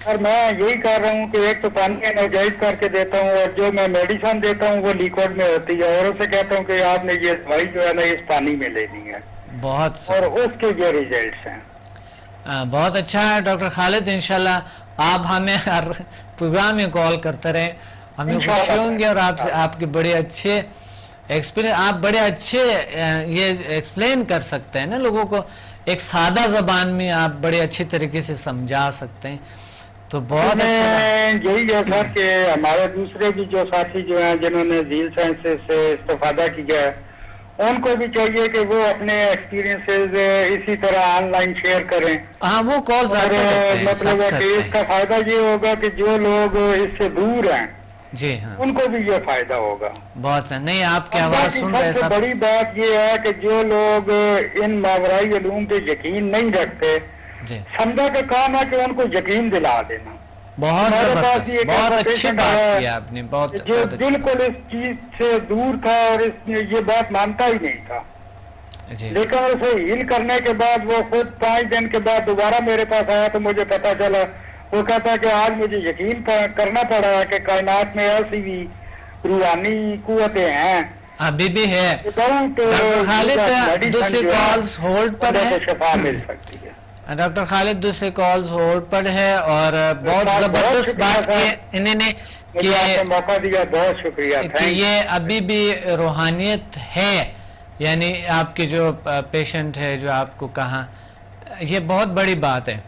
اور میں یہی کر رہا ہوں کہ ایک تو پانی انرجائز کر کے دیتا ہوں, اور جو میں میڈیسن دیتا ہوں وہ لیکوڈ میں ہوتی ہے, اور اسے کہتا ہوں کہ آپ نے یہ دوائی جو ہے نا اس پانی میں لینی ہے. بہت اور اس کے یہ ریزلٹس ہیں. بہت اچھا ہے ڈاکٹر خالد, انشاءاللہ آپ ہمیں ہر پروگرام میں کال کرتے رہیں, ہمیں خوشی ہوں گے. اور آپ سے آپ کے بڑے اچھے ایکسپیرینس, آپ بڑے اچھے یہ ایکسپلین کر سکتے ہیں نا لوگوں کو, ایک سادہ زبان میں آپ بڑے اچھے طریقے سے سمجھا سکتے ہیں, تو بہت اچھا. یہی ہے سر کہ ہمارے دوسرے بھی جو ساتھی جو ہیں جنہوں نے ذیل سائنسز سے استفادہ کیا ہے, ان کو بھی چاہیے کہ وہ اپنے ایکسپیرینسز اسی طرح آن لائن شیئر کریں. ہاں وہ کالز مطلب ہے کہ اس کا فائدہ یہ ہوگا کہ جو لوگ اس سے دور ہیں جی ہاں ان کو بھی یہ فائدہ ہوگا. بہت نہیں, آپ کی آواز سن رہے ہیں. سب سے بڑی بات یہ ہے کہ جو لوگ ان ماورائی علوم پہ یقین نہیں رکھتے, سمجھا کا کام ہے کہ ان کو یقین دلا دینا. بہت بہت اچھی بات کی آپ نے, جو بالکل اس چیز سے دور تھا اور اس یہ بات مانتا ہی نہیں تھا, لیکن اسے ہیل کرنے کے بعد وہ خود 5 دن کے بعد دوبارہ میرے پاس آیا تو مجھے پتا چلا, وہ کہتا کہ آج مجھے یقین کرنا پڑا کہ کائنات میں ایسی بھی روحانی قوتیں ہیں, ابھی بھی ہے. خالد دوسری کالز ہولڈ پر ہے, شفا مل سکتی ہے. ڈاکٹر خالد دوسرے کالز ہولڈ پر ہے, اور بہت زبردست بات کی انہوں نے کہ موقع دیا, بہت شکریہ. کہ یہ ابھی بھی روحانیت ہے, یعنی آپ کے جو پیشنٹ ہے جو آپ کو کہاں, یہ بہت بڑی بات ہے.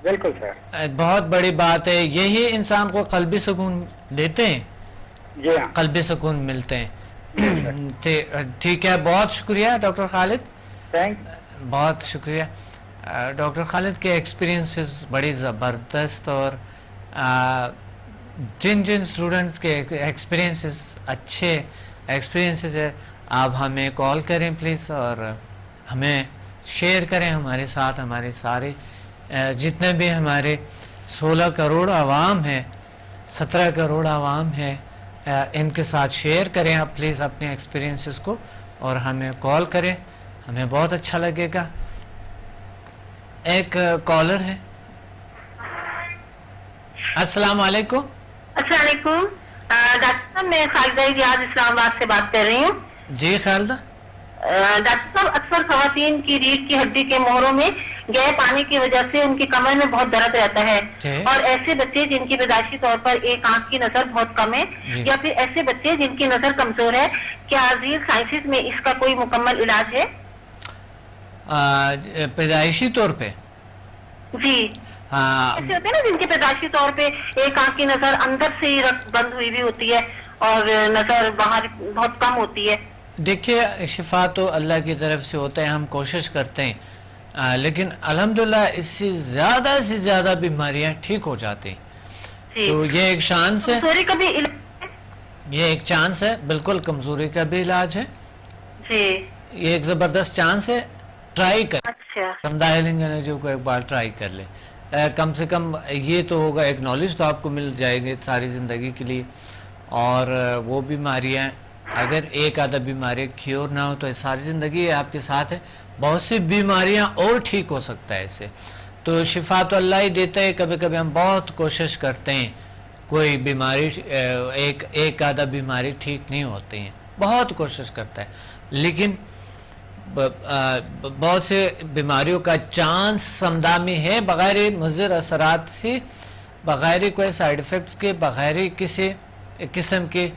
بالکل سر, بہت بڑی بات ہے. یہی انسان کو قلبی سکون دیتے ہیں, قلبی سکون ملتے ہیں. ٹھیک ہے, بہت شکریہ ڈاکٹر خالد, بہت شکریہ. ڈاکٹر خالد کے ایکسپیرینسز بڑی زبردست, اور جن اسٹوڈنٹس کے ایکسپیرینسز اچھے ایکسپیرینسز ہے, آپ ہمیں کال کریں پلیز, اور ہمیں شیئر کریں ہمارے ساتھ. ہمارے سارے جتنے بھی ہمارے 16 کروڑ عوام ہے, 17 کروڑ عوام ہے, ان کے ساتھ شیئر کریں آپ پلیز اپنے ایکسپیرینسز کو, اور ہمیں کال کریں, ہمیں بہت اچھا لگے گا. ایک کالر ہے. السلام علیکم. السلام علیکم ڈاکٹر صاحب, میں خالدہ ریاض اسلام آباد سے بات کر رہی ہوں. جی خالدہ. ڈاکٹر صاحب, اکثر خواتین کی ریڑھ کی ہڈی کے موہروں میں گیپ آنے کی وجہ سے ان کی کمر میں بہت درد رہتا ہے. اور ایسے بچے جن کی پیدائشی طور پر ایک آنکھ کی نظر بہت کم ہے, یا پھر ایسے بچے جن کی نظر کمزور ہے, کیا ذیل سائنسز میں اس کا کوئی مکمل علاج ہے؟ پیدائشی طور پہ جی ایسے ہوتے ہیں نا جن کی پیدائشی طور پہ ایک آنکھ کی نظر اندر سے ہی بند ہوئی بھی ہوتی ہے اور نظر باہر بہت کم ہوتی ہے. دیکھیے شفا تو اللہ کی طرف سے ہوتا ہے, ہم کوشش کرتے ہیں, لیکن الحمدللہ اس سے زیادہ بیماریاں ٹھیک ہو جاتی ہیں. تو یہ ایک چانس ہے, یہ ایک چانس ہے, بالکل کمزوری کا بھی علاج ہے. یہ ایک زبردست چانس ہے, ٹرائی کر. سمدھا ہیلنگ انرجی کو ایک بار ٹرائی کر لیں. کم سے کم یہ تو ہوگا, ایک نالج تو آپ کو مل جائے گی ساری زندگی کے لیے. اور وہ بیماریاں اگر ایک آدھا بیماری کیور نہ ہو تو ساری زندگی آپ کے ساتھ ہے. بہت سی بیماریاں اور ٹھیک ہو سکتا ہے اسے. تو شفا تو اللہ ہی دیتا ہے, کبھی کبھی ہم بہت کوشش کرتے ہیں, کوئی بیماری ایک آدھا بیماری ٹھیک نہیں ہوتی ہیں, بہت کوشش کرتا ہے, لیکن بہت سے بیماریوں کا چانس سمدھا میں ہے بغیر مضر اثرات سے, بغیر کوئی سائیڈ افیکٹس کے, بغیر کسی قسم کے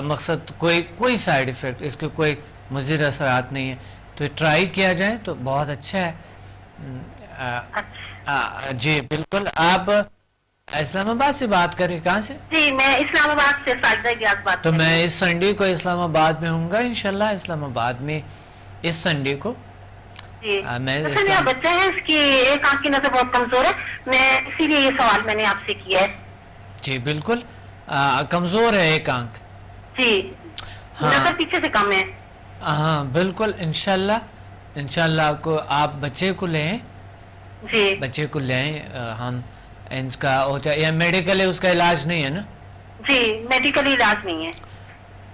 مقصد کوئی سائیڈ افیکٹ, اس کے کوئی مضر اثرات نہیں ہے. تو ٹرائی کیا جائے تو بہت اچھا ہے. جی بالکل. آپ اسلام آباد سے بات کریں, کہاں سے؟ جی میں اسلام آباد سے ساجدہ ریاض بات. تو میں اس سنڈے کو اسلام آباد میں ہوں گا انشاءاللہ, اسلام آباد میں اس سنڈے کو. میرا بچہ ہے, اس کی ایک آنکھ کی نظر بہت کمزور ہے, میں اسی لیے یہ سوال میں نے آپ سے کیا ہے. جی بالکل کمزور ہے ایک آنکھ. جی نظر پیچھے سے کم ہے. ہاں بالکل انشاءاللہ آپ بچے کو لیں. جی بچے کو لیں, ہم اس کا ہوتا ہے یا میڈیکل ہے, اس کا علاج نہیں ہے نا؟ جی میڈیکل علاج نہیں ہے.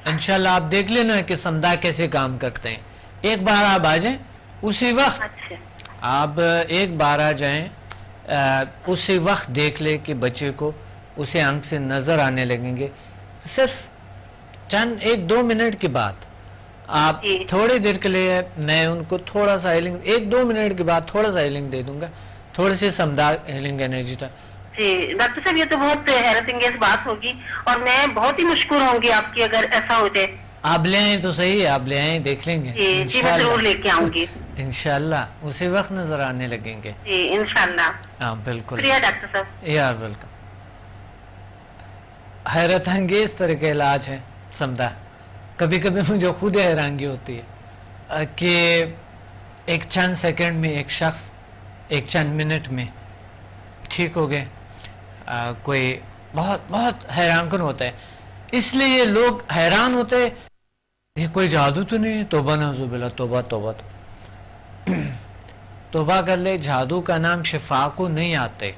انشاءاللہ آپ دیکھ لینا کہ سمدھا کیسے کام کرتے ہیں. ایک بار آپ آ جائیں اسی وقت, آپ ایک بار آ جائیں اسی وقت دیکھ لیں کہ بچے کو اسے آنکھ سے نظر آنے لگیں گے. صرف چند 1-2 منٹ کے بعد آپ تھوڑی دیر کے لیے میں ان کو تھوڑا سا ہیلنگ, 1-2 منٹ کے بعد تھوڑا سا ہیلنگ دے دوں گا, تھوڑی سی سمدھا ہیلنگ انرجی تھا. جی ڈاکٹر صاحب یہ تو بہت حیرت انگیز بات ہوگی, اور میں بہت ہی مشکور ہوں گی آپ کی اگر ایسا ہو جائے. آپ لے آئیں تو صحیح ہے, آپ لے آئیں, دیکھ لیں گے. جی میں ضرور لے کے آؤں گی انشاءاللہ, اسی وقت نظر آنے لگیں گے. جی انشاءاللہ. ہاں بالکل. شکریہ ڈاکٹر صاحب. یار ویلکم. حیرت انگیز طرح کے علاج ہے سمدھا. کبھی کبھی مجھے خود حیرانگی ہوتی ہے کہ ایک چند سیکنڈ میں ایک شخص ایک چند منٹ میں ٹھیک ہو گئے. کوئی بہت حیران کن ہوتا ہے. اس لیے لوگ حیران ہوتے ہیں, یہ کوئی جادو تو نہیں ہے. توبہ نعوذ باللہ, توبہ کر لے. جادو کا نام شفا کو نہیں آتے.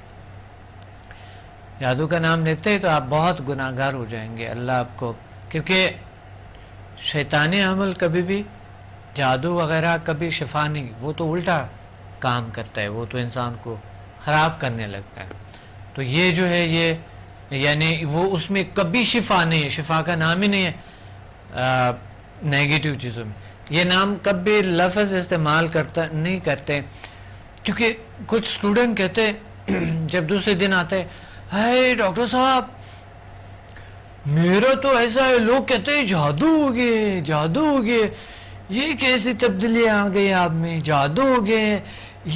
جادو کا نام لیتے تو آپ بہت گناہگار ہو جائیں گے. اللہ آپ کو, کیونکہ شیطانی عمل کبھی بھی, جادو وغیرہ کبھی شفا نہیں, وہ تو الٹا کام کرتا ہے, وہ تو انسان کو خراب کرنے لگتا ہے. تو یہ جو ہے یہ یعنی وہ اس میں کبھی شفا نہیں ہے, شفا کا نام ہی نہیں ہے نیگیٹو چیزوں میں. یہ نام کبھی لفظ استعمال نہیں کرتے, کیونکہ کچھ اسٹوڈنٹ کہتے جب دوسرے دن آتے, ہے ڈاکٹر صاحب میرا تو ایسا ہے, لوگ کہتے ہیں جادو ہو گئے, یہ کیسی تبدیلیاں آ گئی آپ میں, جادو ہو گئے,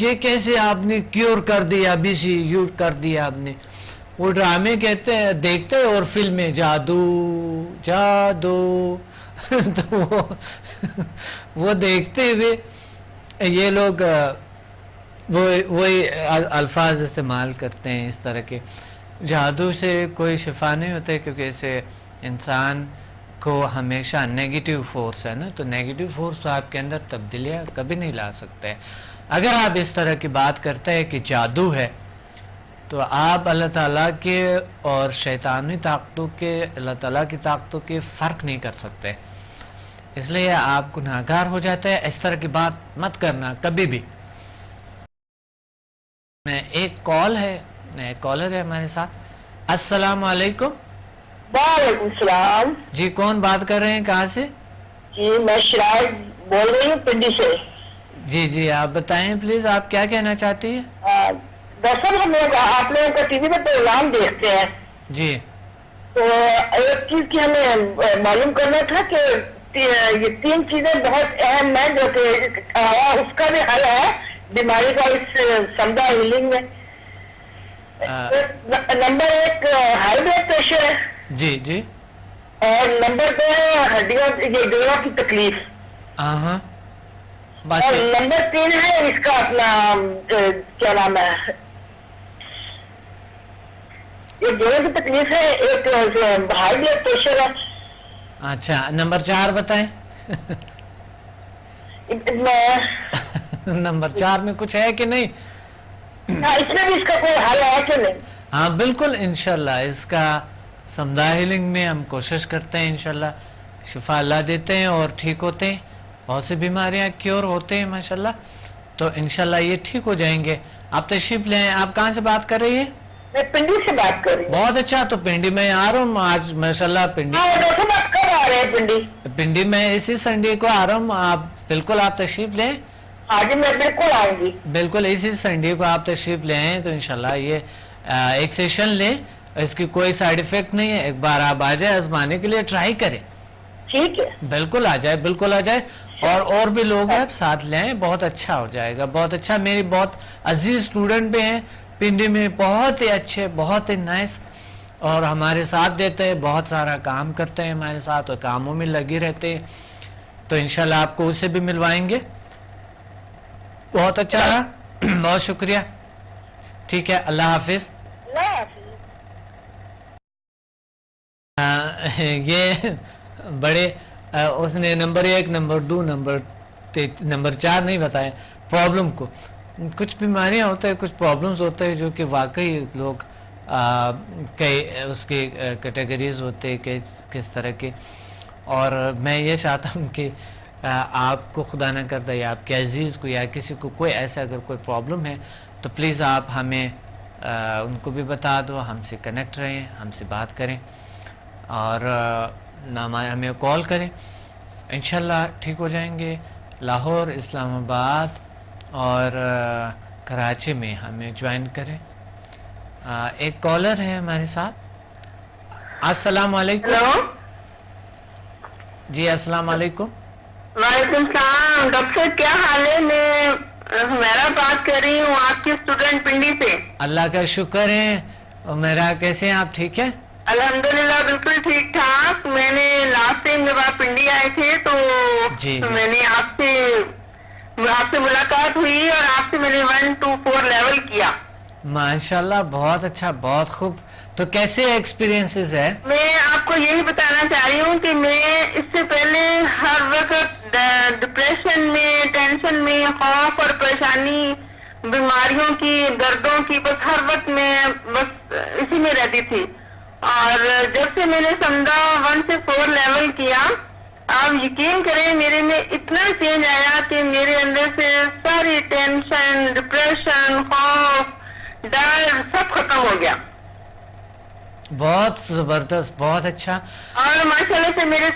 یہ کیسے آپ نے کیور کر دیا, یوز کر دیا آپ نے. وہ ڈرامے کہتے ہیں دیکھتے ہیں اور فلم میں جادو تو وہ دیکھتے ہوئے یہ لوگ وہی الفاظ استعمال کرتے ہیں اس طرح کے. جادو سے کوئی شفا نہیں ہوتا, کیونکہ اسے انسان کو ہمیشہ نیگیٹو فورس ہے نا, تو نیگیٹو فورس تو آپ کے اندر تبدیلیاں کبھی نہیں لا سکتے. اگر آپ اس طرح کی بات کرتے ہیں کہ جادو ہے, تو آپ اللہ تعالیٰ کے اور شیطانی طاقتوں کے, اللہ تعالیٰ کی طاقتوں کے فرق نہیں کر سکتے. اس لیے آپ گناہگار ہو جاتے ہیں. اس طرح کی بات مت کرنا کبھی بھی. ایک کالر ہے ہمارے ساتھ. السلام علیکم. وعلیکم السلام. جی کون بات کر رہے ہیں, کہاں سے؟ جی میں شراج بول رہی ہوں پنڈی سے. جی جی آپ بتائیں پلیز, آپ کیا کہنا چاہتی ہیں؟ ڈاکٹر صاحب ہم لوگ آپ لوگوں کا ٹی وی پہ پروگرام دیکھتے ہیں جی, تو ایک چیز کی ہمیں معلوم کرنا تھا کہ یہ 3 چیزیں بہت اہم ہیں جو کہ اس کا بھی حل ہے بیماری کا اس سمدھا ہیلنگ میں. نمبر 1 ہائی بلڈ پریشر ہے. جی جی. اور نمبر 2 ہے ہڈیوں یہ جوڑوں کی تکلیف. ہاں. اور نمبر 3 ہے اس کا اپنا کیا نام ہے, ایک جوڑوں کی تکلیف ہے, ایک ہائی بلڈ پریشر ہے. اچھا, نمبر 4 بتائیں. نمبر 4 میں کچھ ہے کہ نہیں؟ اس میں بھی اس کا کوئی حل ہے کہ نہیں؟ ہاں بالکل, انشاءاللہ اس کا سمدھا ہیلنگ میں ہم کوشش کرتے ہیں, انشاءاللہ شفا اللہ دیتے ہیں اور ٹھیک ہوتے ہیں. بہت سی بیماریاں کیور ہوتے ہیں ماشاءاللہ, تو انشاءاللہ یہ ٹھیک ہو جائیں گے. آپ تشریف لیں. آپ کہاں سے بات کر رہی ہیں؟ میں پنڈی سے بات کر رہی ہوں. بہت اچھا, تو پنڈی میں آ رہا ہوں آج ماشاءاللہ. پنڈی کب آ رہے ہیں پنڈی؟ پنڈی میں اسی سنڈے کو آ رہا ہوں. آپ بالکل آپ تشریف لیں. ہاں جی میں بالکل آؤں گی. بالکل اسی سنڈے کو آپ تشریف لے آئیں, تو انشاءاللہ یہ ایک سیشن لیں, اس کی کوئی سائیڈ ایفیکٹ نہیں ہے. ایک بار آپ آ جائیں, آزمانے کے لیے ٹرائی کریں. ٹھیک ہے, بالکل آ جائے, بالکل آ جائے. اور بھی لوگ ہیں ساتھ لے آئیں, بہت اچھا ہو جائے گا. بہت اچھا, میری بہت عزیز اسٹوڈنٹ بھی ہیں پنڈی میں, بہت ہی اچھے, بہت ہی نائس, اور ہمارے ساتھ دیتے ہیں, بہت سارا کام کرتے ہیں ہمارے ساتھ, اور کاموں میں لگے رہتے ہیں. تو انشاءاللہ آپ کو اسے بھی ملوائیں گے. بہت اچھا رہا, بہت شکریہ. ٹھیک ہے, اللہ حافظ. یہ بڑے اس نے نمبر 1 نمبر 2 نمبر 4 نہیں بتائے پرابلم کو. کچھ بیماریاں ہوتے ہیں, کچھ پرابلمز ہوتے ہیں جو کہ واقعی لوگ کئی اس کی کیٹیگریز ہوتے ہیں کہ کس طرح کے. اور میں یہ چاہتا ہوں کہ آپ کو خدا نہ کرتا یا آپ کے عزیز کو یا کسی کو کوئی ایسا اگر کوئی پرابلم ہے تو پلیز آپ ہمیں ان کو بھی بتا دو, ہم سے کنیکٹ رہیں, ہم سے بات کریں اور ہمیں کال کریں. انشاءاللہ ٹھیک ہو جائیں گے. لاہور, اسلام آباد اور کراچی میں ہمیں جوائن کریں. ایک کالر ہے ہمارے ساتھ. السلام علیکم. جی السلام علیکم. وعلیکم السلام. ڈاکٹر کیا حال ہے؟ میں ہمیرا بات کر رہی ہوں, آپ کی اسٹوڈنٹ پنڈی سے. اللہ کا شکر ہے. میرا کیسے ہیں آپ؟ ٹھیک ہے الحمدللہ, بالکل ٹھیک ٹھاک. میں نے لاسٹ ٹائم جب آپ پنڈی آئے تھے تو میں نے آپ سے ملاقات ہوئی اور آپ سے میں نے 1 to 4 لیول کیا. ماشاءاللہ, بہت اچھا, بہت خوب. تو کیسے ایکسپیرینسز ہے؟ میں آپ کو یہی بتانا چاہ رہی ہوں کہ میں اس سے پہلے ہر وقت ڈپریشن میں, ٹینشن میں, خوف اور پریشانی, بیماریوں کی, دردوں کی, بس ہر وقت میں بس اسی میں رہتی تھی. اور جب سے میں نے سمدھا 1 سے 4 لیول کیا, آپ یقین کریں میرے میں اتنا چینج آیا کہ میرے اندر سے ساری ٹینشن, ڈپریشن, خوف, ڈر سب ختم ہو گیا. بہت زبردست, بہت اچھا. اور ماشاءاللہ سے میرے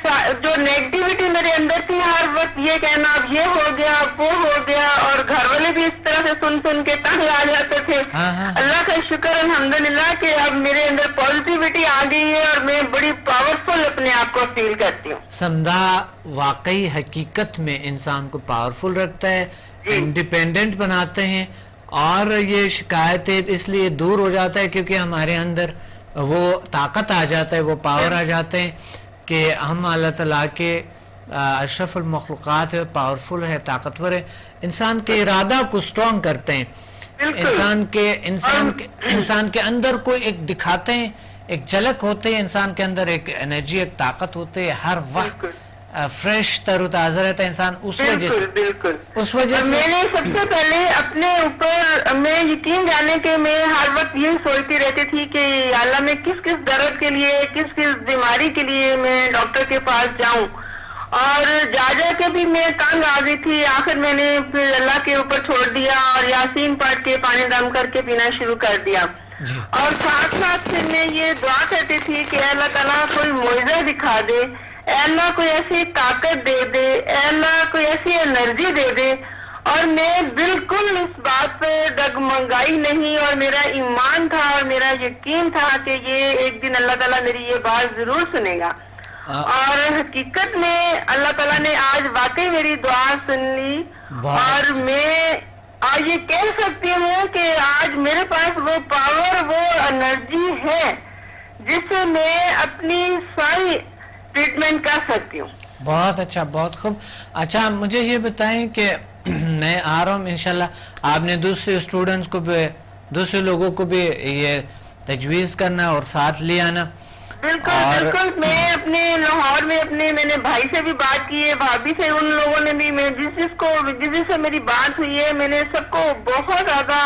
جو نیگیٹیوٹی میرے اندر تھی, ہر وقت یہ کہنا اب یہ ہو گیا, اب وہ ہو گیا, اور گھر والے بھی اس طرح سے سن کے تنگ آ جاتے تھے. اللہ کا شکر الحمدللہ کہ اب میرے اندر پازیٹیوٹی آ گئی ہے اور میں بڑی پاورفل اپنے آپ کو فیل کرتی ہوں. سمدھا واقعی حقیقت میں انسان کو پاورفل رکھتا ہے, انڈیپینڈنٹ بناتے ہیں, اور یہ شکایتیں اس لیے دور ہو جاتا ہے کیونکہ ہمارے اندر وہ طاقت آ جاتا ہے, وہ پاور آ جاتے ہیں کہ ہم اللہ تعالیٰ کے اشرف المخلوقات ہے, پاورفل ہے, طاقتور ہے. انسان کے ارادہ کو سٹرونگ کرتے ہیں, انسان کے اندر کو ایک دکھاتے ہیں, ایک جھلک ہوتے ہیں, انسان کے اندر ایک انرجی, ایک طاقت ہوتی ہے, ہر وقت فریش تر و تازہ رہتا ہے انسان. اس وجہ سے میں نے سب سے پہلے اپنے اوپر میں یقین جانے کے میں ہر وقت یہ سوچتی رہتی تھی کہ اللہ میں کس کس درد کے لیے, کس کس بیماری کے لیے میں ڈاکٹر کے پاس جاؤں, اور جا کے بھی میں تنگ آ گئی تھی. آخر میں نے پھر اللہ کے اوپر چھوڑ دیا اور یاسین پڑھ کے پانی دم کر کے پینا شروع کر دیا. اور ساتھ ساتھ پھر میں یہ دعا کرتی تھی کہ اللہ تعالیٰ کوئی معجزہ دکھا دے, اے اللہ کوئی ایسی طاقت دے دے, اے اللہ کوئی ایسی انرجی دے دے. اور اور میں بالکل اس بات پہ ڈگمگائی نہیں، اور میرا ایمان تھا اور میرا یقین تھا کہ یہ ایک دن اللہ تعالیٰ میری یہ بات ضرور سنے گا، اور حقیقت میں اللہ تعالیٰ نے آج واقعی میری دعا سن لی، اور میں آج یہ کہہ سکتی ہوں کہ آج میرے پاس وہ پاور، وہ انرجی ہے جس سے میں اپنی ساری ٹریٹمنٹ کر سکتی ہوں. بہت اچھا، بہت خوب. اچھا مجھے یہ بتائیں کہ میں آ رہا ہوں انشاءاللہ، آپ نے دوسرے اسٹوڈنٹس کو بھی، دوسرے لوگوں کو بھی یہ تجویز کرنا اور ساتھ لے آنا. بالکل بالکل. میں اپنے لاہور میں میں نے بھائی سے بھی بات کی ہے، بھابھی سے، ان لوگوں نے بھی، میں جس سے میری بات ہوئی ہے، میں نے سب کو بہت زیادہ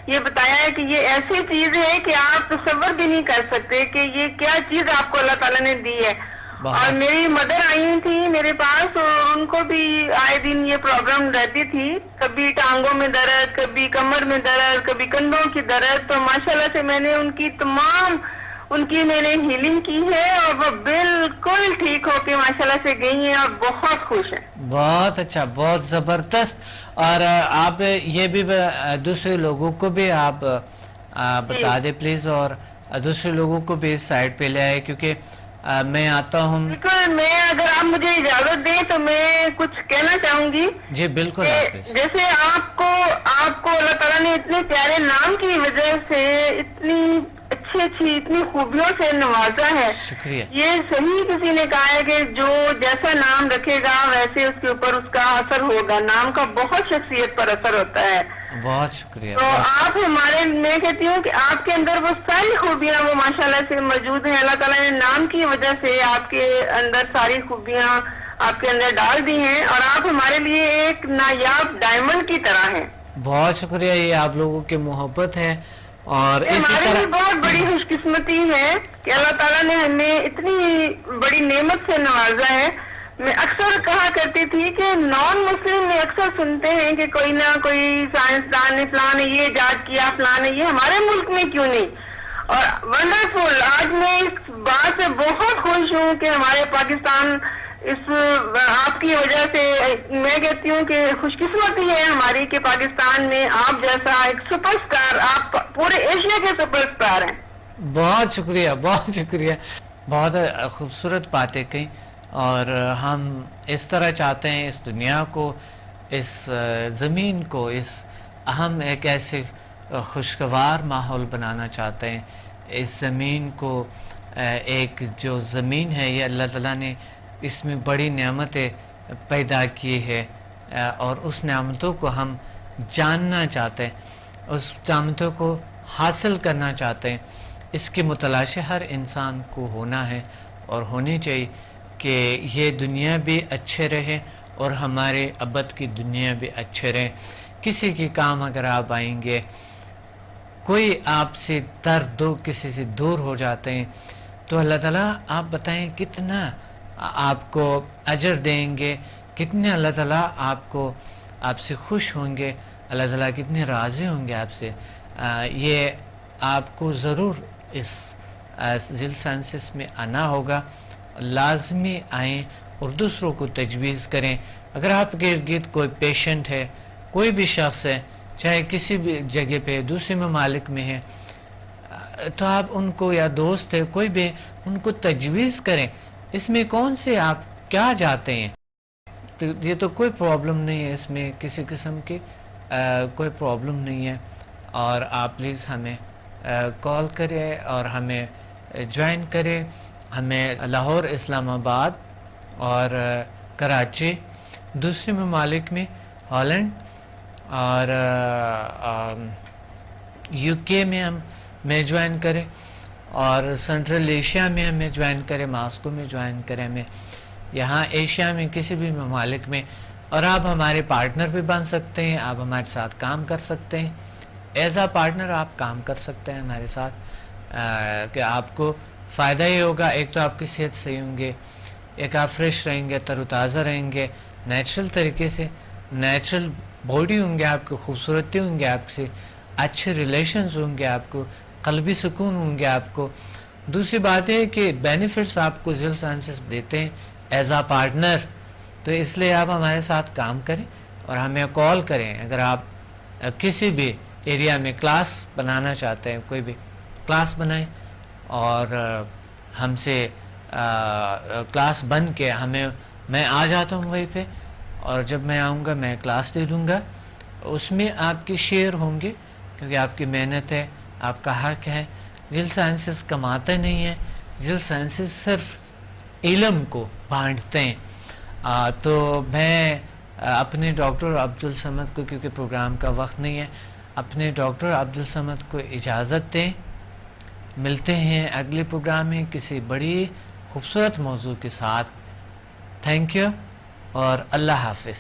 یہ بتایا ہے کہ یہ ایسی چیز ہے کہ آپ تصور بھی نہیں کر سکتے کہ یہ کیا چیز آپ کو اللہ تعالیٰ نے دی ہے. اور میری مدر آئی تھی میرے پاس، اور ان کو بھی آئے دن یہ پرابلم رہتی تھی، کبھی ٹانگوں میں درد، کبھی کمر میں درد، کبھی کندھوں کی درد. تو ماشاءاللہ سے میں نے ان کی میں نے ہیلنگ کی ہے، اور وہ بالکل ٹھیک ہو کے ماشاءاللہ سے گئی ہیں اور بہت خوش ہیں. بہت اچھا، بہت زبردست. اور آپ یہ بھی دوسرے لوگوں کو بھی آپ بتا دیں پلیز، اور دوسرے لوگوں کو بھی اس سائٹ پہ لے آئے، کیونکہ میں آتا ہوں. بالکل. میں اگر آپ مجھے اجازت دیں تو میں کچھ کہنا چاہوں گی. جی بالکل. جیسے آپ کو اللہ تعالیٰ نے اتنے پیارے نام کی وجہ سے اتنی اچھی اتنی خوبیوں سے نوازا ہے. شکریہ. یہ صحیح کسی نے کہا ہے کہ جو جیسا نام رکھے گا ویسے اس کے اوپر اس کا اثر ہوگا. نام کا بہت شخصیت پر اثر ہوتا ہے. بہت شکریہ. تو آپ میں کہتی ہوں کہ آپ کے اندر وہ ساری خوبیاں وہ ماشاءاللہ سے موجود ہیں. اللہ تعالیٰ نے نام کی وجہ سے آپ کے اندر ساری خوبیاں آپ کے اندر ڈال دی ہیں، اور آپ ہمارے لیے ایک نایاب ڈائمنڈ کی طرح ہیں. بہت شکریہ. یہ آپ لوگوں کی محبت ہے، اور ہمارے لیے بہت بڑی خوش قسمتی ہے کہ اللہ تعالیٰ نے ہمیں اتنی بڑی نعمت سے نوازا ہے. میں اکثر کہا کرتی تھی کہ نان مسلم میں اکثر سنتے ہیں کہ کوئی نہ کوئی سائنسدان نے فلاں نے یہ ایجاد کیا، فلاں نے یہ، ہمارے ملک میں کیوں نہیں. اور ونڈرفل. آج میں اس بات سے بہت خوش ہوں کہ ہمارے پاکستان آپ کی وجہ سے، میں کہتی ہوں کہ خوش قسمتی ہے ہماری کہ پاکستان میں آپ جیسا ایک سپر اسٹار، آپ پورے ایشیا کے سپر اسٹار ہیں. بہت شکریہ، بہت شکریہ. بہت خوبصورت باتیں کہیں، اور ہم اس طرح چاہتے ہیں اس دنیا کو، اس زمین کو، اس ہم ایک ایسے خوشگوار ماحول بنانا چاہتے ہیں. اس زمین کو ایک جو زمین ہے، یہ اللہ تعالیٰ نے اس میں بڑی نعمتیں پیدا کی ہے، اور اس نعمتوں کو ہم جاننا چاہتے ہیں، اس نعمتوں کو حاصل کرنا چاہتے ہیں. اس کی متلاشی ہر انسان کو ہونا ہے اور ہونی چاہیے کہ یہ دنیا بھی اچھے رہے اور ہمارے ابد کی دنیا بھی اچھے رہے. کسی کی کام اگر آپ آئیں گے، کوئی آپ سے درد ہو، کسی سے دور ہو جاتے ہیں، تو اللہ تعالیٰ آپ بتائیں کتنا آپ کو اجر دیں گے، کتنے اللہ تعالیٰ آپ سے خوش ہوں گے، اللہ تعالیٰ کتنے راضی ہوں گے آپ سے. یہ آپ کو ضرور اس ذیل سائنسز میں آنا ہوگا. لازمی آئیں اور دوسروں کو تجویز کریں. اگر آپ کے ارد گرد کوئی پیشنٹ ہے، کوئی بھی شخص ہے، چاہے کسی بھی جگہ پہ دوسرے ممالک میں ہے، تو آپ ان کو، یا دوست ہے کوئی بھی، ان کو تجویز کریں. اس میں کون سے آپ کیا جاتے ہیں؟ یہ تو کوئی پرابلم نہیں ہے، اس میں کسی قسم کی کوئی پرابلم نہیں ہے. اور آپ پلیز ہمیں کال کریں اور ہمیں جوائن کریں. ہمیں لاہور، اسلام آباد اور کراچی، دوسرے ممالک میں ہالینڈ اور یو کے میں ہمیں جوائن کریں، اور سنٹرل ایشیا میں ہمیں جوائن کریں، ماسکو میں جوائن کریں ہمیں، یہاں ایشیا میں کسی بھی ممالک میں. اور آپ ہمارے پارٹنر بھی بن سکتے ہیں، آپ ہمارے ساتھ کام کر سکتے ہیں. ایز اے پارٹنر آپ کام کر سکتے ہیں ہمارے ساتھ، کہ آپ کو فائدہ ہی ہوگا. ایک تو آپ کی صحت صحیح ہوں گے، ایک آپ فریش رہیں گے، تر و تازہ رہیں گے، نیچرل طریقے سے، نیچرل باڈی ہوں گے، آپ کو خوبصورتی ہوں گے، آپ سے اچھے ریلیشنز ہوں گے، آپ کو قلبی سکون ہوں گے آپ کو. دوسری بات ہے کہ بینیفٹس آپ کو ذیل سائنسز دیتے ہیں ایز اے پارٹنر، تو اس لیے آپ ہمارے ساتھ کام کریں اور ہمیں کال کریں اگر آپ کسی بھی ایریا میں کلاس بنانا چاہتے ہیں، کوئی بھی کلاس بنائیں اور ہم سے کلاس بن کے میں آ جاتا ہوں وہیں پہ، اور جب میں آؤں گا میں کلاس دے دوں گا. اس میں آپ کی شیئر ہوں گے کیونکہ آپ کی محنت ہے، آپ کا حق ہے. جل سائنسز کماتے نہیں ہیں، جل سائنسز صرف علم کو بانٹتے ہیں. تو میں اپنے ڈاکٹر عبدالصمد کو، کیونکہ پروگرام کا وقت نہیں ہے، اپنے ڈاکٹر عبدالصمد کو اجازت دیں. ملتے ہیں اگلے پروگرام میں کسی بڑی خوبصورت موضوع کے ساتھ. تھینک یو اور اللہ حافظ.